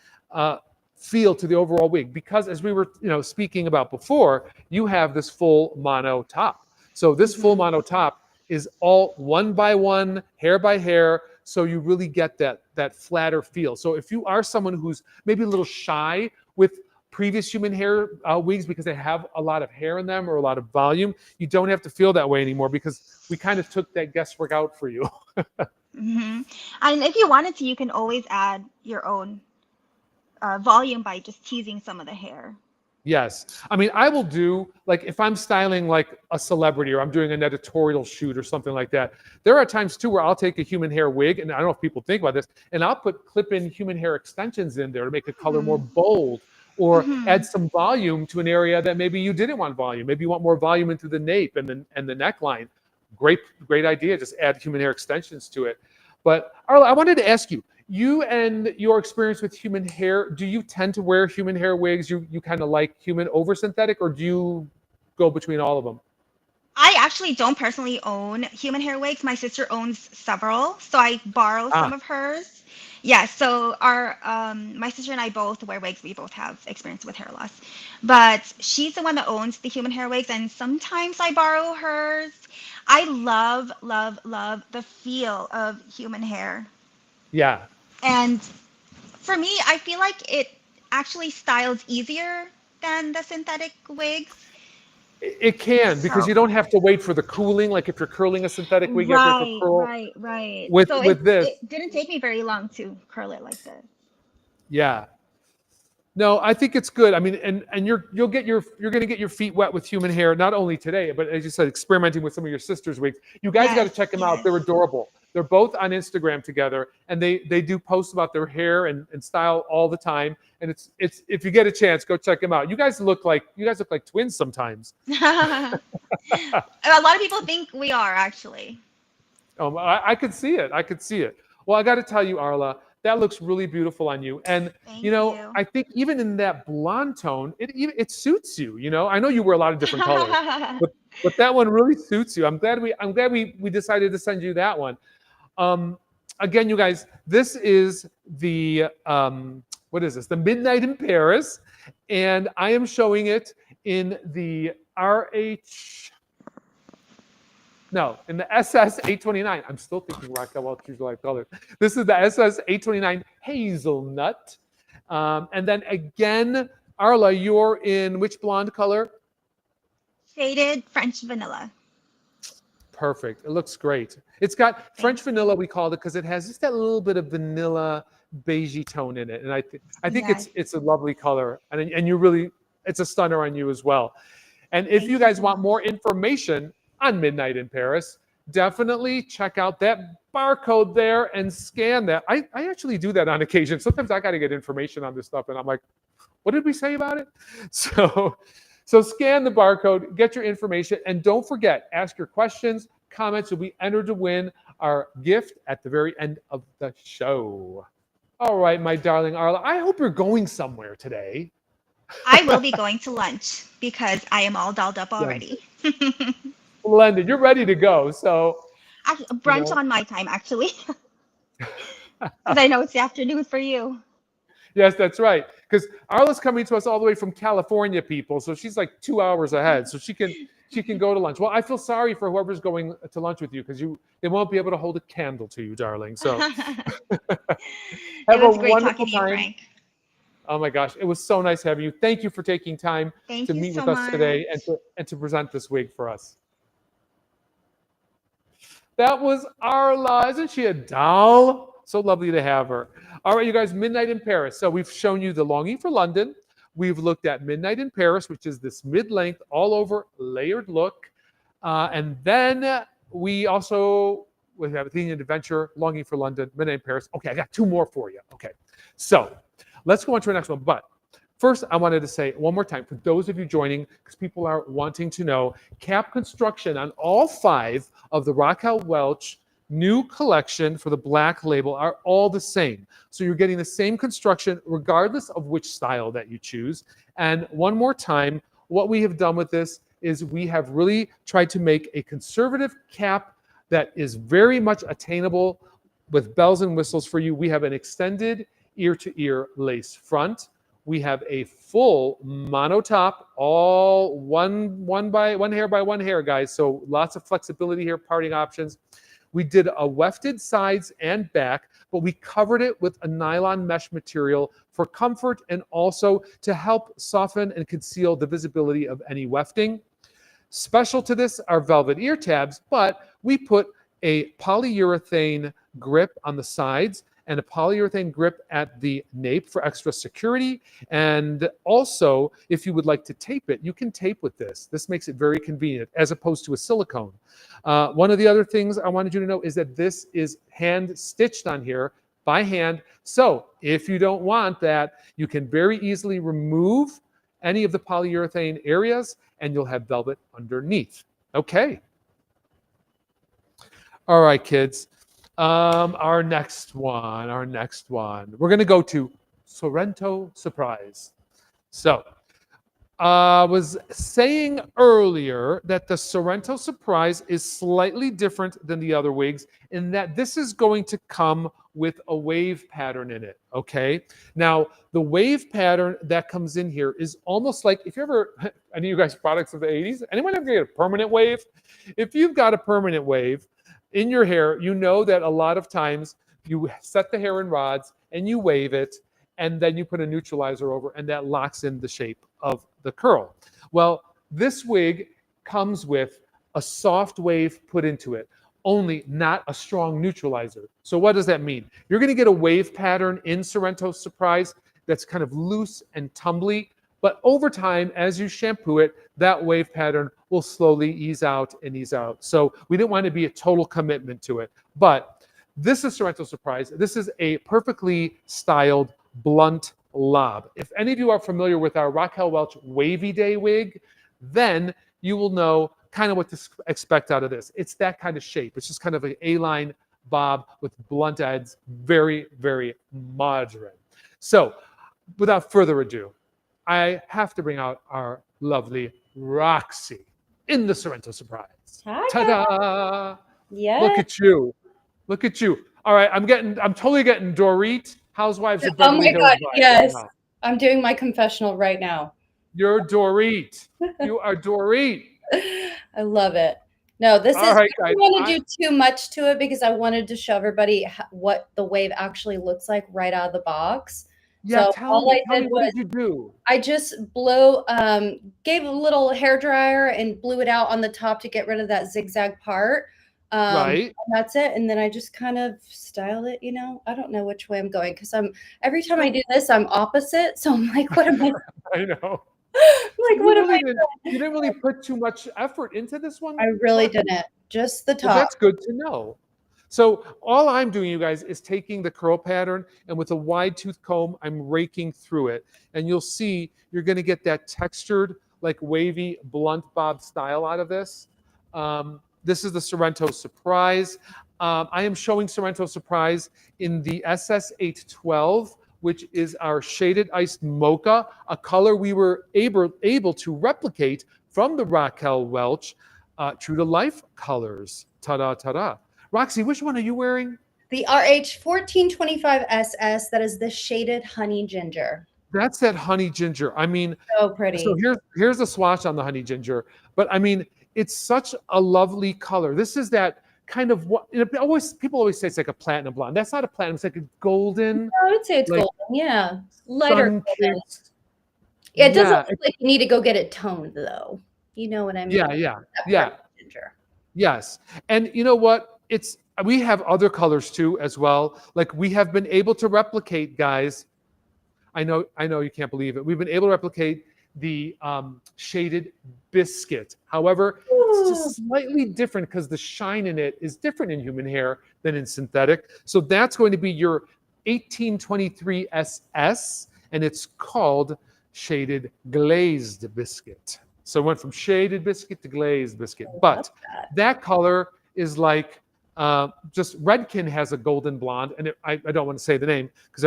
Speaker 1: feel to the overall wig, because as we were speaking about before, you have this full mono top. So this full mono top is all one by one, hair by hair, so you really get that flatter feel. So if you are someone who's maybe a little shy with previous human hair wigs because they have a lot of hair in them or a lot of volume, you don't have to feel that way anymore because we kind of took that guesswork out for you.
Speaker 4: And if you wanted to, you can always add your own volume by just teasing some of the hair.
Speaker 1: Yes. I mean, I will do, like, if I'm styling like a celebrity or I'm doing an editorial shoot or something like that, there are times too where I'll take a human hair wig, and I don't know if people think about this, and I'll put clip-in human hair extensions in there to make the color more bold or
Speaker 4: Mhm.
Speaker 1: add some volume to an area that maybe you didn't want volume. Maybe you want more volume into the nape and the neckline. Great idea. Just add human hair extensions to it. But Arla, I wanted to ask you, you and your experience with human hair, do you tend to wear human hair wigs? You kind of like human over synthetic, or do you go between all of them?
Speaker 4: I actually don't personally own human hair wigs. My sister owns several, so I borrow some
Speaker 1: Ah,
Speaker 4: of hers. Yeah, so our my sister and I both wear wigs. We both have experience with hair loss, but she's the one that owns the human hair wigs, and sometimes I borrow hers. I love, love, love the feel of human hair,
Speaker 1: yeah.
Speaker 4: and for me, I feel like it actually styles easier than the synthetic wigs.
Speaker 1: It can, because
Speaker 4: So
Speaker 1: you don't have to wait for the cooling. Like if you're curling a synthetic wig, you have to wait for
Speaker 4: right,
Speaker 1: curl.
Speaker 4: right, right.
Speaker 1: With
Speaker 4: So
Speaker 1: with this,
Speaker 4: it didn't take me very long to curl it like this.
Speaker 1: yeah. No, I think it's good. I mean, and you're going to get your feet wet with human hair not only today, but as you said, experimenting with some of your sister's wigs. You guys got to
Speaker 4: Yes,
Speaker 1: check them out.
Speaker 4: yes.
Speaker 1: They're adorable. They're both on Instagram together, and they do posts about their hair and style all the time. And it's if you get a chance, go check them out. You guys look like twins sometimes.
Speaker 4: A lot of people think we are actually.
Speaker 1: I could see it. I could see it. Well, I got to tell you, Arla, that looks really beautiful on you. And
Speaker 4: Thank you.
Speaker 1: I think even in that blonde tone, it suits you. I know you wear a lot of different colors, but that one really suits you. I'm glad we decided to send you that one. Um, Again, you guys, this is the what is this? The Midnight in Paris, and I am showing it in the RH. No, in the SS 829. I'm still thinking Raquel Welch's light color. This is the SS 829 Hazelnut. And then again, Arla, you're in which blonde color?
Speaker 4: Shaded French vanilla.
Speaker 1: Perfect. It looks great. It's got French
Speaker 4: Thank
Speaker 1: vanilla,
Speaker 4: you.
Speaker 1: we called it, because it has just that little bit of vanilla beigey tone in it. And I think
Speaker 4: Yes.
Speaker 1: it's a lovely color. And you really, it's a stunner on you as well. And if
Speaker 4: Thank
Speaker 1: you
Speaker 4: you
Speaker 1: guys
Speaker 4: so
Speaker 1: want
Speaker 4: much.
Speaker 1: more information on Midnight in Paris, definitely check out that barcode there and scan that. I actually do that on occasion. Sometimes I got to get information on this stuff, and I'm like, what did we say about it? So scan the barcode, get your information, and don't forget, ask your questions, comments. You'll be entered to win our gift at the very end of the show. All right, my darling Arla, I hope you're going somewhere today.
Speaker 4: I will be going to lunch because I am all dolled up already.
Speaker 1: Splendid. You're ready to go. So,
Speaker 4: Actually,
Speaker 1: you
Speaker 4: brunch
Speaker 1: know,
Speaker 4: on my time, actually, because I know it's the afternoon for you.
Speaker 1: yes, that's right. Because Arla's coming to us all the way from California, people. So she's like 2 hours ahead. So she can go to lunch. Well, I feel sorry for whoever's going to lunch with you, because they won't be able to hold a candle to you, darling. So
Speaker 4: It
Speaker 1: have a
Speaker 4: was great
Speaker 1: wonderful
Speaker 4: talking to you,
Speaker 1: time.
Speaker 4: Frank.
Speaker 1: Oh my gosh, it was so nice having you. Thank you for taking time
Speaker 4: Thank
Speaker 1: to
Speaker 4: you
Speaker 1: meet
Speaker 4: so
Speaker 1: with us today
Speaker 4: much.
Speaker 1: and to present this wig for us. That was Arla. Isn't she a doll? So lovely to have her. All right, you guys, Midnight in Paris. So we've shown you the Longing for London. We've looked at Midnight in Paris, which is this mid-length, all-over layered look. And then we have Athenian Adventure, Longing for London, Midnight in Paris. Okay, I got two more for you. Okay, so let's go on to our next one. But first, I wanted to say one more time, for those of you joining, because people are wanting to know, cap construction on all 5 of the Raquel Welch new collection for the black label are all the same. So you're getting the same construction regardless of which style that you choose. And one more time, what we have done with this is we have really tried to make a conservative cap that is very much attainable with bells and whistles for you. We have an extended ear-to-ear lace front. We have a full mono top, all one hair by one hair, guys. So lots of flexibility here, parting options. We did a wefted sides and back, but we covered it with a nylon mesh material for comfort and also to help soften and conceal the visibility of any wefting. Special to this are velvet ear tabs, but we put a polyurethane grip on the sides and a polyurethane grip at the nape for extra security. And also, if you would like to tape it, you can tape with this. This makes it very convenient as opposed to a silicone. One of the other things I wanted you to know is that this is hand stitched on here, by hand. So if you don't want that, you can very easily remove any of the polyurethane areas and you'll have velvet underneath. Okay. All right, kids. Our next one. We're going to go to Sorrento Surprise. So I was saying earlier that the Sorrento Surprise is slightly different than the other wigs in that this is going to come with a wave pattern in it, okay? Now, the wave pattern that comes in here is almost like, if you ever, any of you guys products of the 80s, anyone ever get a permanent wave? If you've got a permanent wave in your hair, you know that a lot of times you set the hair in rods and you wave it, and then you put a neutralizer over, and that locks in the shape of the curl. Well, this wig comes with a soft wave put into it, only not a strong neutralizer. So what does that mean? You're going to get a wave pattern in Sorrento Surprise that's kind of loose and tumbly, but over time, as you shampoo it, that wave pattern will slowly ease out and ease out. So we didn't want to be a total commitment to it. But this is Sorrento Surprise. This is a perfectly styled blunt lob. If any of you are familiar with our Raquel Welch Wavy Day wig, then you will know kind of what to expect out of this. It's that kind of shape. It's just kind of an A-line bob with blunt ends, very, very modern. So without further ado, I have to bring out our lovely Roxy in the Sorrento Surprise.
Speaker 3: Hi,
Speaker 1: Ta-da!
Speaker 3: Yeah.
Speaker 1: Look at you. Look at you. All right, I'm totally getting Dorit, Housewives of Beverly Hills.
Speaker 3: Oh my God,
Speaker 1: vibes
Speaker 3: yes.
Speaker 1: right now.
Speaker 3: I'm doing my confessional right now.
Speaker 1: You're Dorit. You are Dorit.
Speaker 3: I love it. No, this
Speaker 1: All
Speaker 3: is,
Speaker 1: right,
Speaker 3: I
Speaker 1: guys,
Speaker 3: don't want to do too much to it because I wanted to show everybody what the wave actually looks like right out of the box.
Speaker 1: Yeah,
Speaker 3: So
Speaker 1: tell me, what
Speaker 3: was
Speaker 1: did you do?
Speaker 3: I just gave a little hair dryer and blew it out on the top to get rid of that zigzag part.
Speaker 1: Right.
Speaker 3: And that's it. And then I just kind of styled it, I don't know which way I'm going because every time I do this, I'm opposite. So I'm like, what am I?
Speaker 1: I know.
Speaker 3: Like, what am I
Speaker 1: You didn't really put too much effort into this one?
Speaker 3: I really didn't. Just the top.
Speaker 1: Well, that's good to know. So all I'm doing, you guys, is taking the curl pattern and with a wide tooth comb, I'm raking through it. And you'll see you're going to get that textured, like wavy, blunt bob style out of this. This is the Sorrento Surprise. I am showing Sorrento Surprise in the SS812, which is our shaded iced mocha, a color we were able to replicate from the Raquel Welch True to Life colors. Ta-da, ta-da. Roxy, which one are you wearing?
Speaker 3: The RH1425SS, that is the shaded honey ginger.
Speaker 1: That's that honey ginger. I mean,
Speaker 3: so pretty.
Speaker 1: So here's a swatch on the honey ginger. But I mean, it's such a lovely color. This is that kind of what people always say it's like a platinum blonde. That's not a platinum, it's like a golden.
Speaker 3: I would say it's
Speaker 1: like,
Speaker 3: golden, yeah. Lighter golden. Yeah, it doesn't look like you need to go get it toned though. You know what I mean?
Speaker 1: Yeah.
Speaker 3: Ginger.
Speaker 1: Yes. And you know what? We have other colors too as well. Like we have been able to replicate, guys. I know you can't believe it. We've been able to replicate the shaded biscuit. However, it's just slightly different because the shine in it is different in human hair than in synthetic. So that's going to be your 1823 SS, and it's called shaded glazed biscuit. So it went from shaded biscuit to glazed biscuit. But that color is like just Redken has a golden blonde, and I don't want to say the name because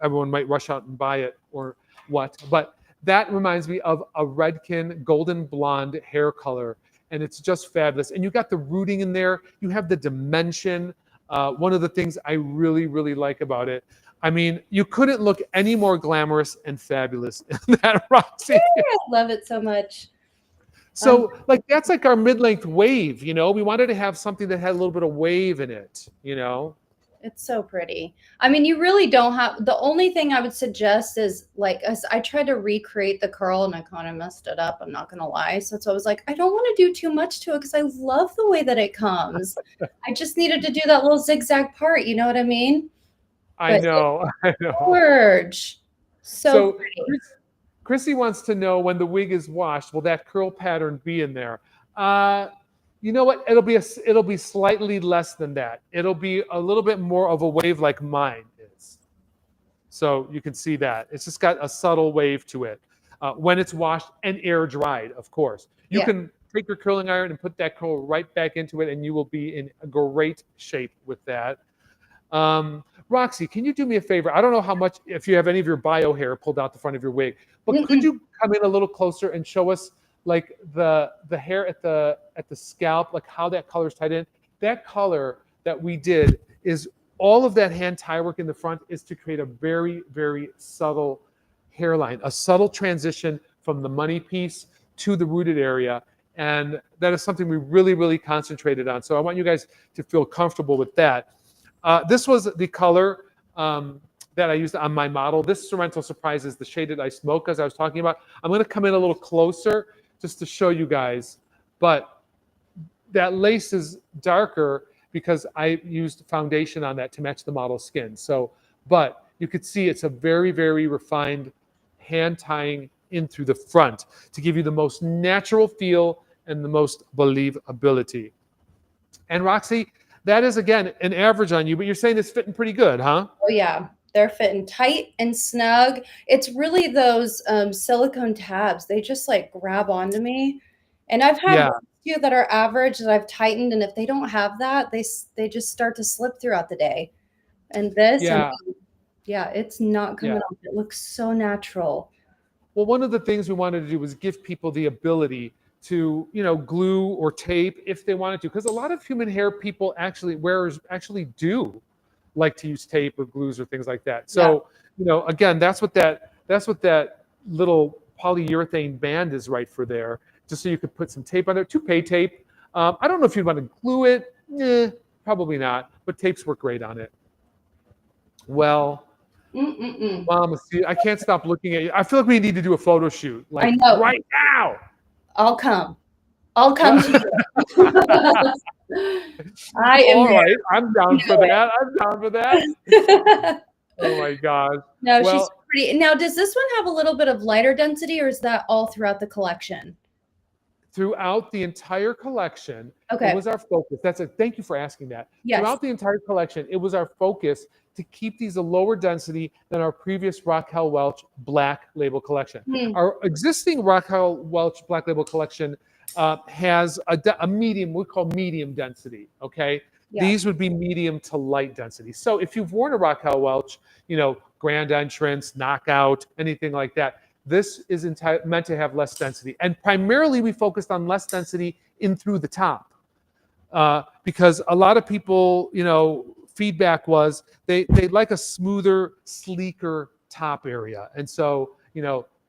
Speaker 1: everyone might rush out and buy it or what. But that reminds me of a Redken golden blonde hair color, and it's just fabulous. And you got the rooting in there. You have the dimension. One of the things I really, really like about it. I mean, you couldn't look any more glamorous and fabulous in that, Roxy.
Speaker 3: I love it so much.
Speaker 1: So like that's like our mid-length wave, we wanted to have something that had a little bit of wave in it,
Speaker 3: It's so pretty. I mean, you really don't have, the only thing I would suggest is like, as I tried to recreate the curl and I kind of messed it up, I'm not going to lie. So I was like, I don't want to do too much to it because I love the way that it comes. I just needed to do that little zigzag part. You know what I mean?
Speaker 1: I know.
Speaker 3: Gorge. So pretty.
Speaker 1: Chrissy wants to know when the wig is washed, will that curl pattern be in there? You know what? It'll be slightly less than that. It'll be a little bit more of a wave like mine So you can see that. It's just got a subtle wave to it. When it's washed and air dried, of course. You can take your curling iron and put that curl right back into it, and you will be in a great shape with that. Roxy, can you do me a favor? I don't know how much, if you have any of your bio hair pulled out the front of your wig, but could you come in a little closer and show us like the hair at the scalp, like how that color is tied in? That color that we did is all of that hand tie work in the front is to create a very, very subtle hairline, a subtle transition from the money piece to the rooted area. And that is something we really, really concentrated on. So I want you guys to feel comfortable with that. This was the color that I used on my model. This Sorrento Surprise is the shaded ice mochas I was talking about. I'm going to come in a little closer just to show you guys. But that lace is darker because I used foundation on that to match the model's skin. So, but you could see it's a very, very refined hand tying in through the front to give you the most natural feel and the most believability. And Roxy, that is, again, an average on you, but you're saying it's fitting pretty good, huh?
Speaker 3: Oh, yeah. They're fitting tight and snug. It's really those silicone tabs. They just like grab onto me. And I've had a few that are average that I've tightened, and if they don't have that, they just start to slip throughout the day. And this, it's not coming off. It looks so natural.
Speaker 1: Well, one of the things we wanted to do was give people the ability to, glue or tape if they wanted to, because a lot of human hair people wearers actually do like to use tape or glues or things like that. So, again, that's what that little polyurethane band is right for there, just so you could put some tape on there, toupee tape. I don't know if you'd want to glue it. Probably not, but tapes work great on it. Well, Mama, see, I can't stop looking at you. I feel like we need to do a photo shoot, like right now.
Speaker 3: I'll come to you. I am
Speaker 1: all right. I'm down for that. I'm down for that. Oh my God.
Speaker 3: No, she's pretty. Now, does this one have a little bit of lighter density, or is that all throughout the collection?
Speaker 1: Throughout the entire collection, it was our focus. Thank you for asking that. Yes. Throughout the entire collection, it was our focus to keep these a lower density than our previous Raquel Welch Black Label collection. Our existing Raquel Welch Black Label collection has a medium, we call medium density, okay? Yeah. These would be medium to light density. So if you've worn a Raquel Welch, Grand Entrance, Knockout, anything like that, this is meant to have less density. And primarily we focused on less density in through the top because a lot of people, feedback was they like a smoother, sleeker top area. And so,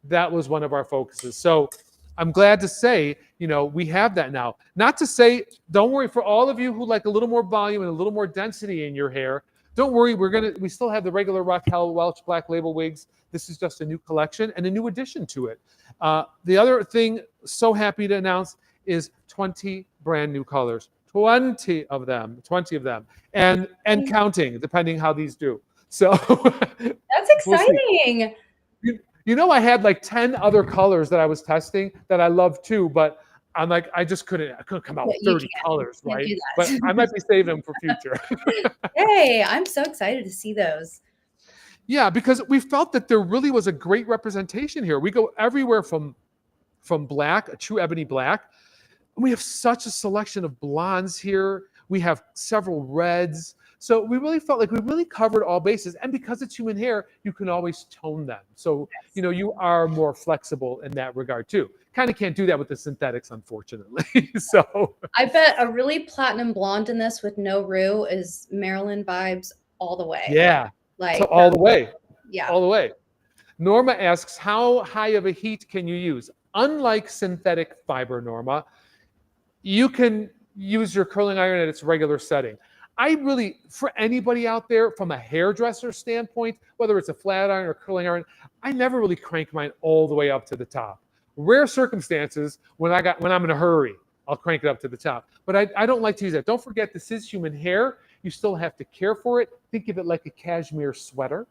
Speaker 1: that was one of our focuses. So I'm glad to say, we have that now. Not to say, don't worry, for all of you who like a little more volume and a little more density in your hair, don't worry, we still have the regular Raquel Welch Black Label wigs. This is just a new collection and a new addition to it. The other thing, so happy to announce, is 20 brand new colors. 20 of them, and counting, depending how these do. So
Speaker 3: that's exciting.
Speaker 1: I had like 10 other colors that I was testing that I love too, but I'm like, I couldn't come out with 30 colors, right? But I might be saving them for future.
Speaker 3: Hey, I'm so excited to see those.
Speaker 1: Yeah, because we felt that there really was a great representation here. We go everywhere from black, a true ebony black. We have such a selection of blondes here. We have several reds. So we really felt like we really covered all bases. And because it's human hair, you can always tone them. So, you are more flexible in that regard too. Kind of can't do that with the synthetics, unfortunately. So
Speaker 3: I bet a really platinum blonde in this with no roux is Marilyn vibes all the way.
Speaker 1: Yeah. So all the way.
Speaker 3: Yeah.
Speaker 1: All the way. Norma asks, how high of a heat can you use? Unlike synthetic fiber, Norma, you can use your curling iron at its regular setting. I really, for anybody out there from a hairdresser standpoint, whether it's a flat iron or curling iron, I never really crank mine all the way up to the top. Rare circumstances when I'm in a hurry, I'll crank it up to the top. But I don't like to use that. Don't forget, this is human hair. You still have to care for it. Think of it like a cashmere sweater,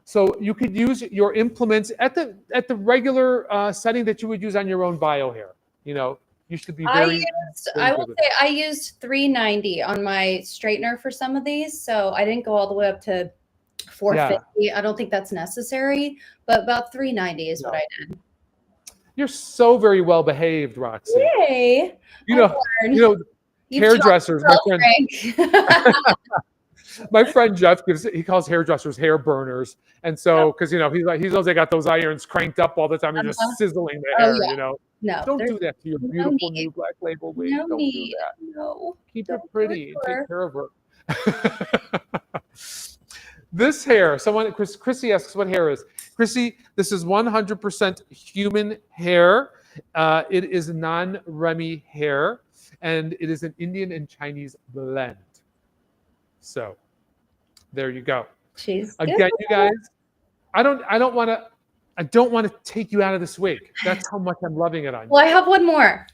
Speaker 1: So you could use your implements at the regular setting that you would use on your own bio hair. You should be
Speaker 3: I
Speaker 1: very,
Speaker 3: used,
Speaker 1: very
Speaker 3: I
Speaker 1: good
Speaker 3: will
Speaker 1: with
Speaker 3: say
Speaker 1: it.
Speaker 3: I used 390 on my straightener for some of these, so I didn't go all the way up to 450. I don't think that's necessary, but about 390 is what I did.
Speaker 1: You're so very well behaved, Roxy.
Speaker 3: Yay!
Speaker 1: You
Speaker 3: I
Speaker 1: know,
Speaker 3: learned. You've taught me
Speaker 1: hairdressers.
Speaker 3: well, Frank.
Speaker 1: My friend Jeff he calls hairdressers hair burners, and so because he knows they got those irons cranked up all the time, they're just
Speaker 3: Uh-huh.
Speaker 1: sizzling the
Speaker 3: Oh
Speaker 1: hair.
Speaker 3: yeah. No,
Speaker 1: Don't
Speaker 3: there's
Speaker 1: do that to your
Speaker 3: no
Speaker 1: beautiful
Speaker 3: need.
Speaker 1: new Black Label wig.
Speaker 3: No
Speaker 1: Don't do
Speaker 3: need.
Speaker 1: that.
Speaker 3: No.
Speaker 1: Keep
Speaker 3: Don't
Speaker 1: it
Speaker 3: do
Speaker 1: pretty and
Speaker 3: to her.
Speaker 1: take care of her. This hair, Chrissy asks what hair is. Chrissy, this is 100% human hair. It is non-Remy hair, and it is an Indian and Chinese blend. So there you go.
Speaker 3: She's
Speaker 1: Again,
Speaker 3: good.
Speaker 1: you guys, I don't want to take you out of this wig. That's how much I'm loving it on you.
Speaker 3: Well, I have one more.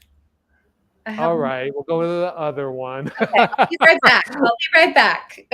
Speaker 1: All right, we'll go to the other one.
Speaker 3: Okay, I'll be right back. I'll be right back.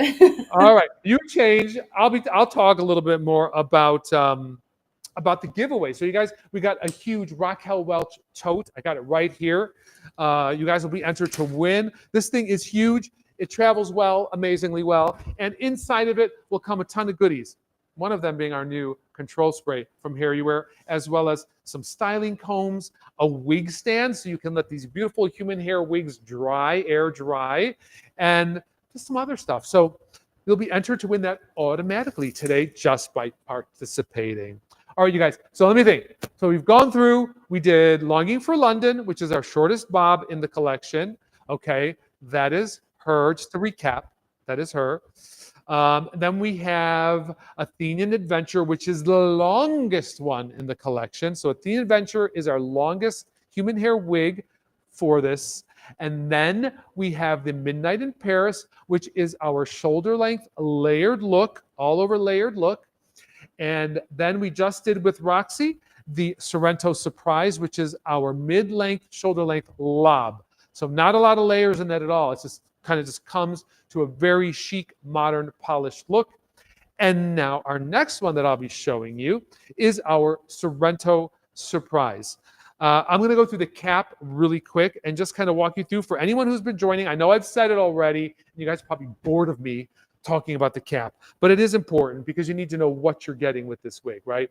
Speaker 1: All right, you change. I'll talk a little bit more about the giveaway. So you guys, we got a huge Raquel Welch tote. I got it right here. You guys will be entered to win. This thing is huge. It travels well, amazingly well, and inside of it will come a ton of goodies. One of them being our new control spray from Hair You Wear, as well as some styling combs, a wig stand so you can let these beautiful human hair wigs air dry, and just some other stuff. So you'll be entered to win that automatically today just by participating. All right, you guys. So let me think. So we've gone through, we did Longing for London, which is our shortest bob in the collection. Okay, that is her. Just to recap, that is her. Then we have Athenian Adventure, which is the longest one in the collection. So Athenian Adventure is our longest human hair wig for this. And then we have the Midnight in Paris, which is our shoulder length layered look, all over layered look. And then we just did with Roxy, the Sorrento Surprise, which is our mid-length, shoulder length lob. So not a lot of layers in that at all. It's just kind of just comes to a very chic, modern, polished look. And now our next one that I'll be showing you is our Sorrento Surprise. I'm going to go through the cap really quick and just kind of walk you through for anyone who's been joining. I know I've said it already. You guys are probably bored of me talking about the cap, but it is important because you need to know what you're getting with this wig, right?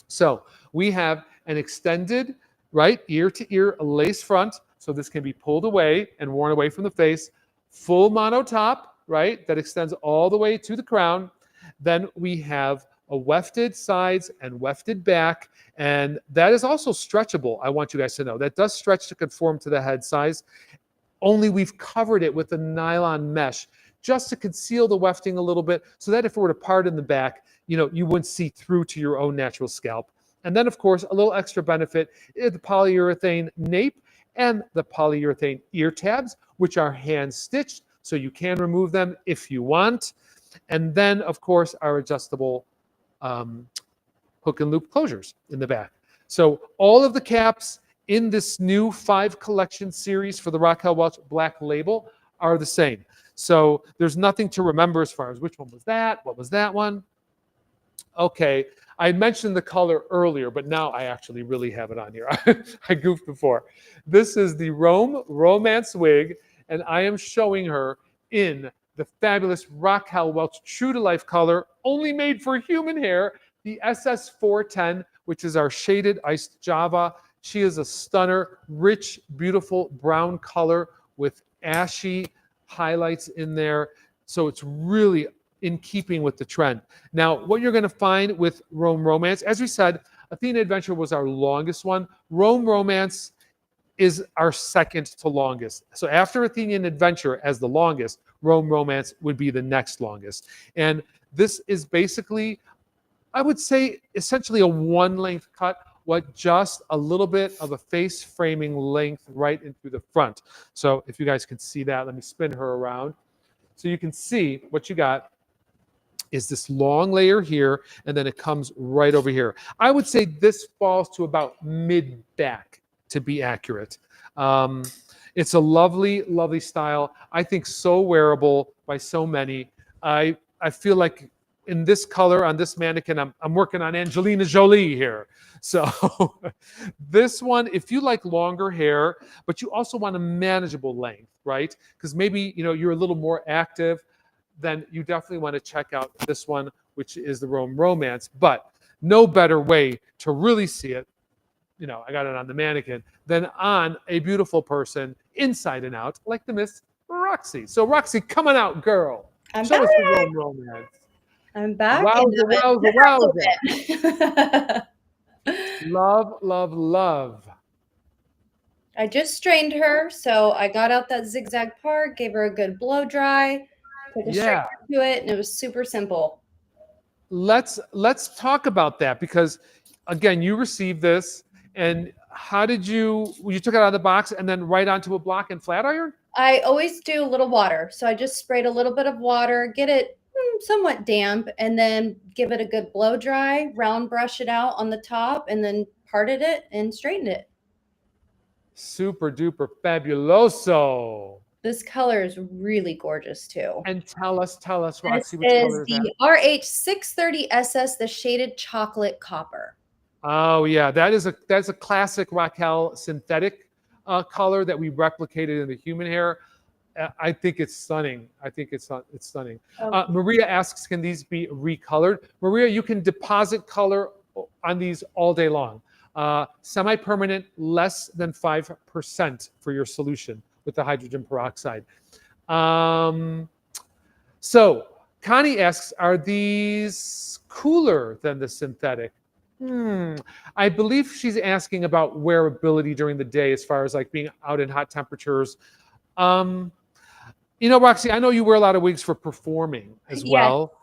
Speaker 1: So we have an extended, right, ear-to-ear lace front. So this can be pulled away and worn away from the face. Full mono top, right, that extends all the way to the crown. Then we have a wefted sides and wefted back, and that is also stretchable. I want you guys to know that does stretch to conform to the head size. Only we've covered it with a nylon mesh just to conceal the wefting a little bit so that if it were to part in the back, you wouldn't see through to your own natural scalp. And then, of course, a little extra benefit is the polyurethane nape and the polyurethane ear tabs, which are hand stitched, so you can remove them if you want. And then, of course, our adjustable hook and loop closures in the back. So all of the caps in this new 5 collection series for the Raquel Welch Black Label are the same. So there's nothing to remember as far as which one was that, what was that one. Okay, I mentioned the color earlier, but now I actually really have it on here. I goofed before. This is the Rome Romance wig, and I am showing her in the fabulous Raquel Welch True to Life color, only made for human hair, the SS410, which is our shaded iced Java. She is a stunner, rich, beautiful brown color with ashy highlights in there. So it's really in keeping with the trend. Now, what you're going to find with Rome Romance, as we said, Athena Adventure was our longest one. Rome Romance is our second to longest. So after Athenian Adventure as the longest, Rome Romance would be the next longest. And this is basically, I would say, essentially a one-length cut, what just a little bit of a face framing length right in through the front. So if you guys can see that, let me spin her around. So you can see what you got is this long layer here, and then it comes right over here. I would say this falls to about mid-back, to be accurate. It's a lovely, lovely style. I think so wearable by so many. I feel like in this color on this mannequin. I'm working on Angelina Jolie here. So this one, if you like longer hair, but you also want a manageable length, right? Because maybe, you know, you're a little more active, then you definitely want to check out this one, which is the Rome Romance. But no better way to really see it, you know, I got it on the mannequin, than on a beautiful person inside and out, like the Miss Roxy. So Roxy, come on out, girl.
Speaker 3: I'm
Speaker 1: Show
Speaker 3: back.
Speaker 1: us the Rome Romance.
Speaker 3: I'm back.
Speaker 1: Wowza, wowza. Love, love, love.
Speaker 3: I just strained her, so I got out that zigzag part, gave her a good blow dry, put a straightener to it, and it was super simple.
Speaker 1: Let's talk about that, because again, you received this, and how did you took it out of the box and then right onto a block and flat iron?
Speaker 3: I always do a little water, so I just sprayed a little bit of water, get it somewhat damp, and then give it a good blow dry, round brush it out on the top, and then parted it and straightened it.
Speaker 1: Super duper fabuloso.
Speaker 3: This color is really gorgeous too.
Speaker 1: And tell us, Roxy,
Speaker 3: this
Speaker 1: which
Speaker 3: is
Speaker 1: color is that?
Speaker 3: the RH630SS, the shaded chocolate copper.
Speaker 1: Oh yeah, that's a classic Raquel synthetic color that we replicated in the human hair. I think it's stunning. It's stunning.
Speaker 3: Okay.
Speaker 1: Maria asks, can these be recolored? Maria, you can deposit color on these all day long. Semi-permanent, less than 5% for your solution with the hydrogen peroxide. So Connie asks, are these cooler than the synthetic? I believe she's asking about wearability during the day, as far as like being out in hot temperatures. You know, Roxy, I know you wear a lot of wigs for performing as well.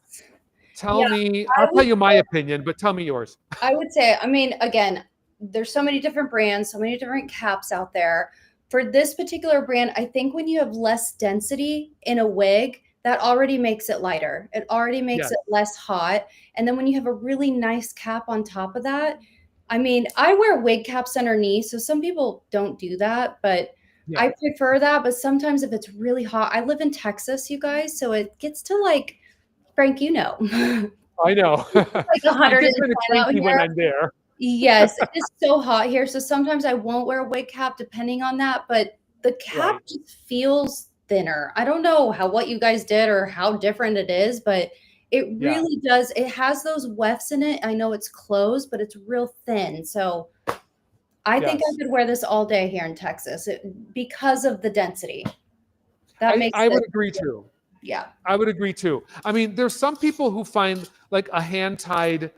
Speaker 1: Tell me, I'll tell you my opinion, but tell me yours.
Speaker 3: I would say, I mean, again, there's so many different brands, so many different caps out there. For this particular brand, I think when you have less density in a wig, that already makes it lighter. It already makes it less hot. And then when you have a really nice cap on top of that, I mean, I wear wig caps underneath, so some people don't do that, but I prefer that. But sometimes if it's really hot, I live in Texas, you guys, so it gets to like, Frank, you know.
Speaker 1: I know.
Speaker 3: Like 110 out here.
Speaker 1: When I'm there.
Speaker 3: Yes, it is so hot here. So sometimes I won't wear a wig cap depending on that, but the cap just feels thinner. I don't know what you guys did or how different it is, but it really does. It has those wefts in it. I know it's closed, but it's real thin. So I think I could wear this all day here in Texas because of the density.
Speaker 1: I would agree too.
Speaker 3: Yeah.
Speaker 1: I would agree too. I mean, there's some people who find like a hand-tied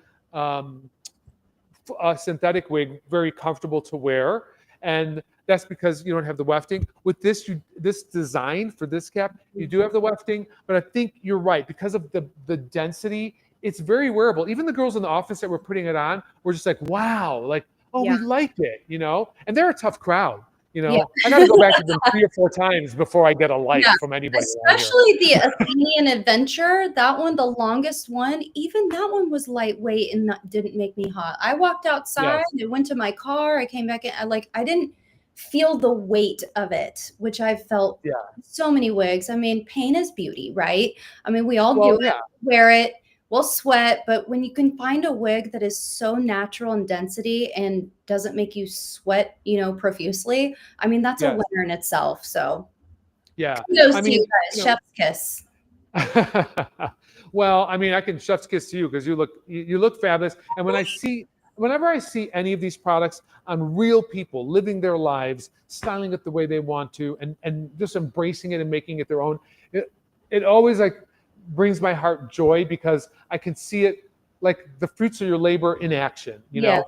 Speaker 1: synthetic wig very comfortable to wear, and that's because you don't have the wefting. With this, this design for this cap, you do have the wefting, but I think you're right, because of the density, it's very wearable. Even the girls in the office that were putting it on were just like, wow, like, oh, we like it, you know? And they're a tough crowd. You know, I got to go back to them 3 or 4 times before I get a like from anybody.
Speaker 3: Especially the Athenian Adventure, that one, the longest one, even that one was lightweight and didn't make me hot. I walked outside, I went to my car, I came back in, I didn't feel the weight of it, which I felt so many wigs. I mean, pain is beauty, right? I mean, we all do it, wear it. We'll sweat, but when you can find a wig that is so natural in density and doesn't make you sweat, you know, profusely, I mean, that's a winner in itself. So, kudos to you guys. Chef's kiss.
Speaker 1: Well, I mean, I can chef's kiss to you because you look fabulous. And whenever I see any of these products on real people living their lives, styling it the way they want to, and just embracing it and making it their own, it always like brings my heart joy, because I can see it like the fruits of your labor in action, you know?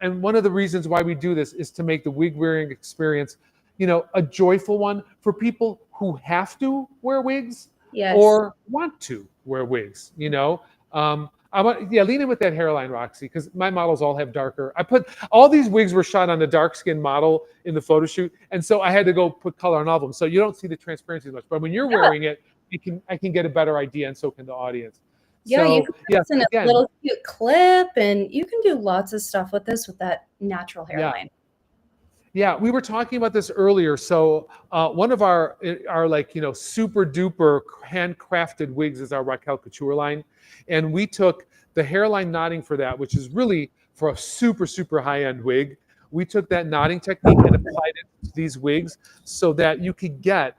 Speaker 1: And one of the reasons why we do this is to make the wig wearing experience, you know, a joyful one for people who have to wear wigs or want to wear wigs, you know? Lean in with that hairline, Roxy, because my models all have darker. All these wigs were shot on a dark skinned model in the photo shoot. And so I had to go put color on all of them. So you don't see the transparency as much, but when you're wearing it, I can get a better idea, and so can the audience.
Speaker 3: Yeah, so, you can put in a little cute clip, and you can do lots of stuff with this with that natural hairline.
Speaker 1: Yeah, we were talking about this earlier. So one of our like, you know, super duper handcrafted wigs is our Raquel Couture line. And we took the hairline knotting for that, which is really for a super, super high-end wig. We took that knotting technique and applied it to these wigs so that you could get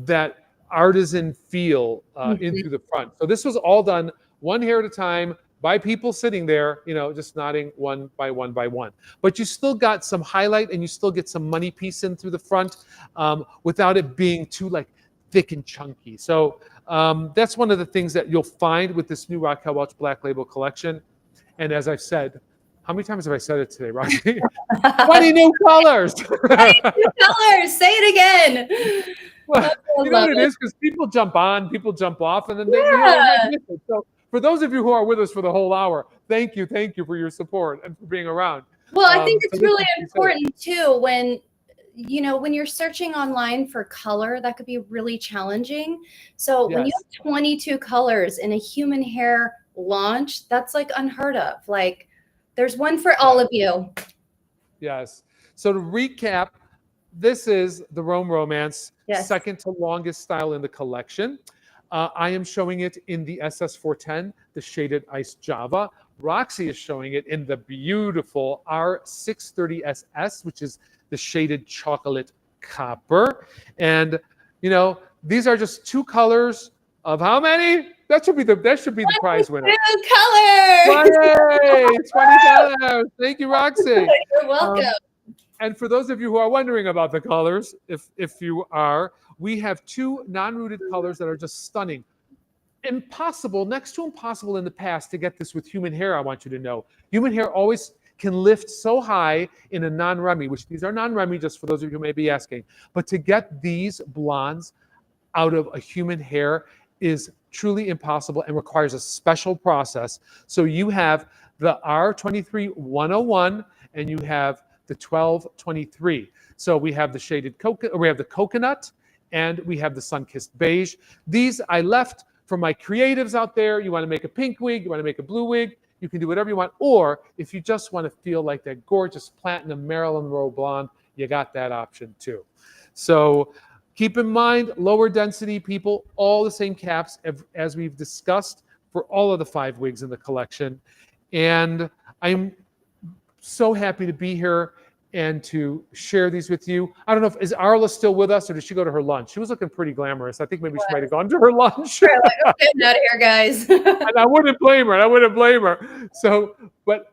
Speaker 1: that artisan feel in through the front. So this was all done one hair at a time by people sitting there, you know, just knotting one by one by one. But you still got some highlight and you still get some money piece in through the front without it being too like thick and chunky. So that's one of the things that you'll find with this new Raquel Welch Black Label collection. And as I've said, how many times have I said it today, Roxy? 20 new colors.
Speaker 3: 20 new colors. Say it again.
Speaker 1: Well, you know what it is? Because people jump on, people jump off, and then they might miss it. So for those of you who are with us for the whole hour, thank you for your support and for being around.
Speaker 3: Well, I think it's really important too when when you're searching online for color, that could be really challenging. So when you have 22 colors in a human hair launch, that's like unheard of. Like there's one for all of you.
Speaker 1: Yes. So to recap, this is the Rome Romance, second to longest style in the collection. I am showing it in the SS410, the shaded ice Java. Roxy is showing it in the beautiful R630SS, which is the shaded chocolate copper. And these are just two colors of how many? That should be the prize winner.
Speaker 3: 2 colors.
Speaker 1: 20 colors. Thank you, Roxy.
Speaker 3: You're welcome.
Speaker 1: And for those of you who are wondering about the colors, if you are, we have 2 non-rooted colors that are just stunning. Impossible, next to impossible in the past to get this with human hair, I want you to know. Human hair always can lift so high in a non-Remy, which these are non-Remy, just for those of you who may be asking. But to get these blondes out of a human hair is truly impossible and requires a special process. So you have the R23101 and you have the 1223. So we have the shaded coconut, or we have the coconut, and we have the sun-kissed beige. These I left for my creatives out there. You want to make a pink wig, you want to make a blue wig, you can do whatever you want. Or if you just want to feel like that gorgeous platinum Marilyn Monroe blonde, you got that option too. So keep in mind, lower density people, all the same caps as we've discussed for all of the 5 wigs in the collection. And I'm so happy to be here and to share these with you. I don't know, is Arla still with us or did she go to her lunch? She was looking pretty glamorous. I think maybe she might have gone to her lunch.
Speaker 3: Like, I'm getting out of here, guys.
Speaker 1: And I wouldn't blame her. So, but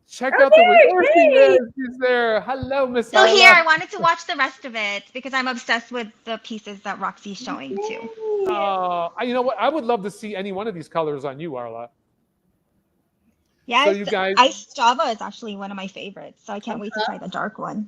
Speaker 1: check out the wig. There she is. She's there. Hello, Miss
Speaker 4: So
Speaker 1: Arla.
Speaker 4: here, I wanted to watch the rest of it because I'm obsessed with the pieces that Roxy's showing too.
Speaker 1: You know what? I would love to see any one of these colors on you, Arla.
Speaker 4: Yeah,
Speaker 1: so you guys,
Speaker 4: Ice Java is actually one of my favorites, so I can't wait to try the dark one.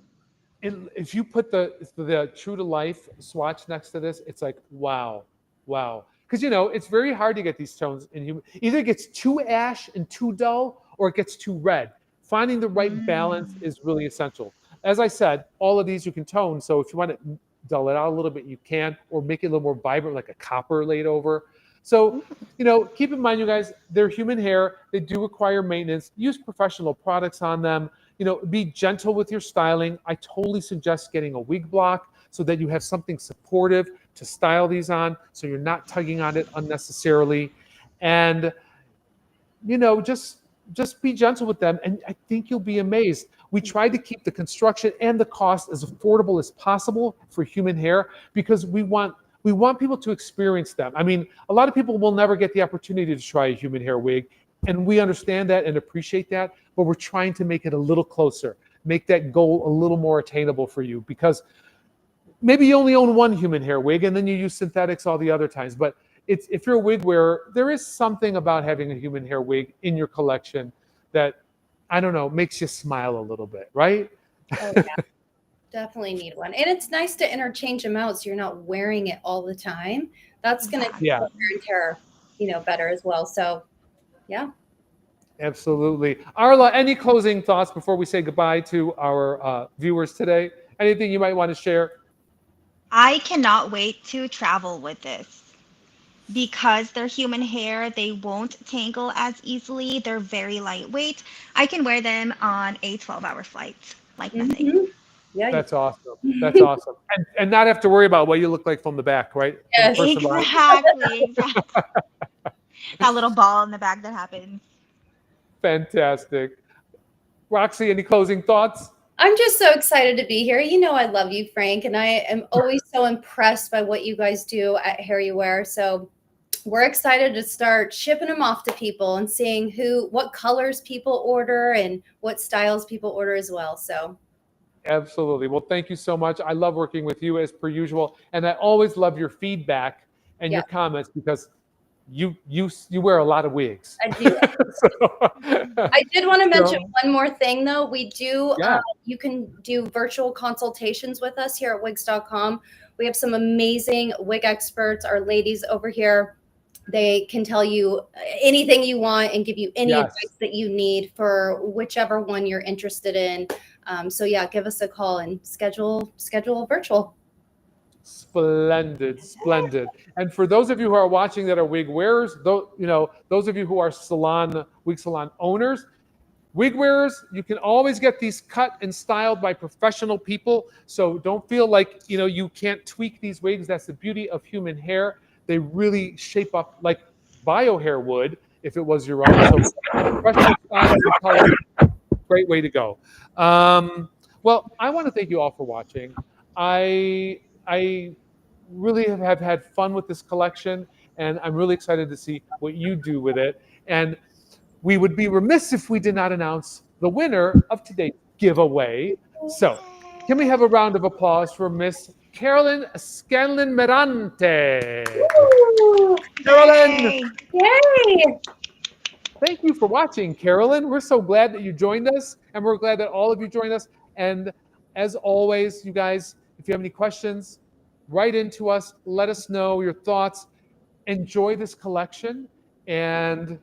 Speaker 1: If you put the true to life swatch next to this, it's like wow. Because it's very hard to get these tones in human. Either it gets too ash and too dull, or it gets too red. Finding the right balance is really essential. As I said, all of these you can tone. So if you want to dull it out a little bit, you can, or make it a little more vibrant, like a copper laid over. So, keep in mind, you guys, they're human hair. They do require maintenance. Use professional products on them. Be gentle with your styling. I totally suggest getting a wig block so that you have something supportive to style these on, so you're not tugging on it unnecessarily. And, just be gentle with them, and I think you'll be amazed. We tried to keep the construction and the cost as affordable as possible for human hair because we want people to experience them. I mean, a lot of people will never get the opportunity to try a human hair wig, and we understand that and appreciate that, but we're trying to make it a little closer, make that goal a little more attainable for you, because maybe you only own one human hair wig and then you use synthetics all the other times. But if you're a wig wearer, there is something about having a human hair wig in your collection that, I don't know, makes you smile a little bit, right?
Speaker 3: Oh, yeah. Definitely need one. And it's nice to interchange them out so you're not wearing it all the time. That's going to keep wear and tear, better as well. So, yeah.
Speaker 1: Absolutely. Arla, any closing thoughts before we say goodbye to our viewers today? Anything you might want to share?
Speaker 4: I cannot wait to travel with this. Because they're human hair, they won't tangle as easily. They're very lightweight. I can wear them on a 12-hour flight. like nothing.
Speaker 3: Yeah.
Speaker 1: That's awesome. That's awesome. And not have to worry about what you look like from the back, right?
Speaker 3: Yes.
Speaker 1: From the person behind.
Speaker 4: Exactly. That little ball in the back that happens.
Speaker 1: Fantastic. Roxy, any closing thoughts?
Speaker 3: I'm just so excited to be here. You know, I love you, Frank, and I am always so impressed by what you guys do at Hair You Wear. So we're excited to start shipping them off to people and seeing what colors people order and what styles people order as well. So
Speaker 1: Absolutely. Well, thank you so much. I love working with you as per usual, and I always love your feedback and your comments because you wear a lot of wigs.
Speaker 3: I do. I did want to mention one more thing, though. We do. You can do virtual consultations with us here at Wigs.com. We have some amazing wig experts. Our ladies over here, they can tell you anything you want and give you any advice that you need for whichever one you're interested in. So yeah, give us a call and schedule a virtual.
Speaker 1: Splendid, splendid. And for those of you who are watching that are wig wearers, those of you who are wig salon owners, wig wearers, you can always get these cut and styled by professional people. So don't feel like you can't tweak these wigs. That's the beauty of human hair. They really shape up like bio hair would if it was your own. So professional style and color, great way to go. Well, I want to thank you all for watching. I really have had fun with this collection, and I'm really excited to see what you do with it. And we would be remiss if we did not announce the winner of today's giveaway. So can we have a round of applause for Miss Carolyn Scanlon-Merante? Carolyn!
Speaker 3: Yay!
Speaker 1: Thank you for watching, Carolyn. We're so glad that you joined us, and we're glad that all of you joined us. And as always, you guys, if you have any questions, write into us. Let us know your thoughts. Enjoy this collection. And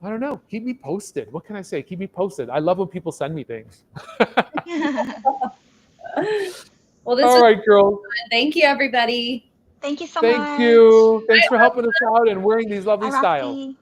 Speaker 1: I don't know, keep me posted. What can I say? Keep me posted. I love when people send me things.
Speaker 3: Well, this
Speaker 1: all right, girls.
Speaker 3: Thank you, everybody.
Speaker 4: Thank you so much.
Speaker 1: Thank you. Thanks for helping us out and wearing these lovely styles.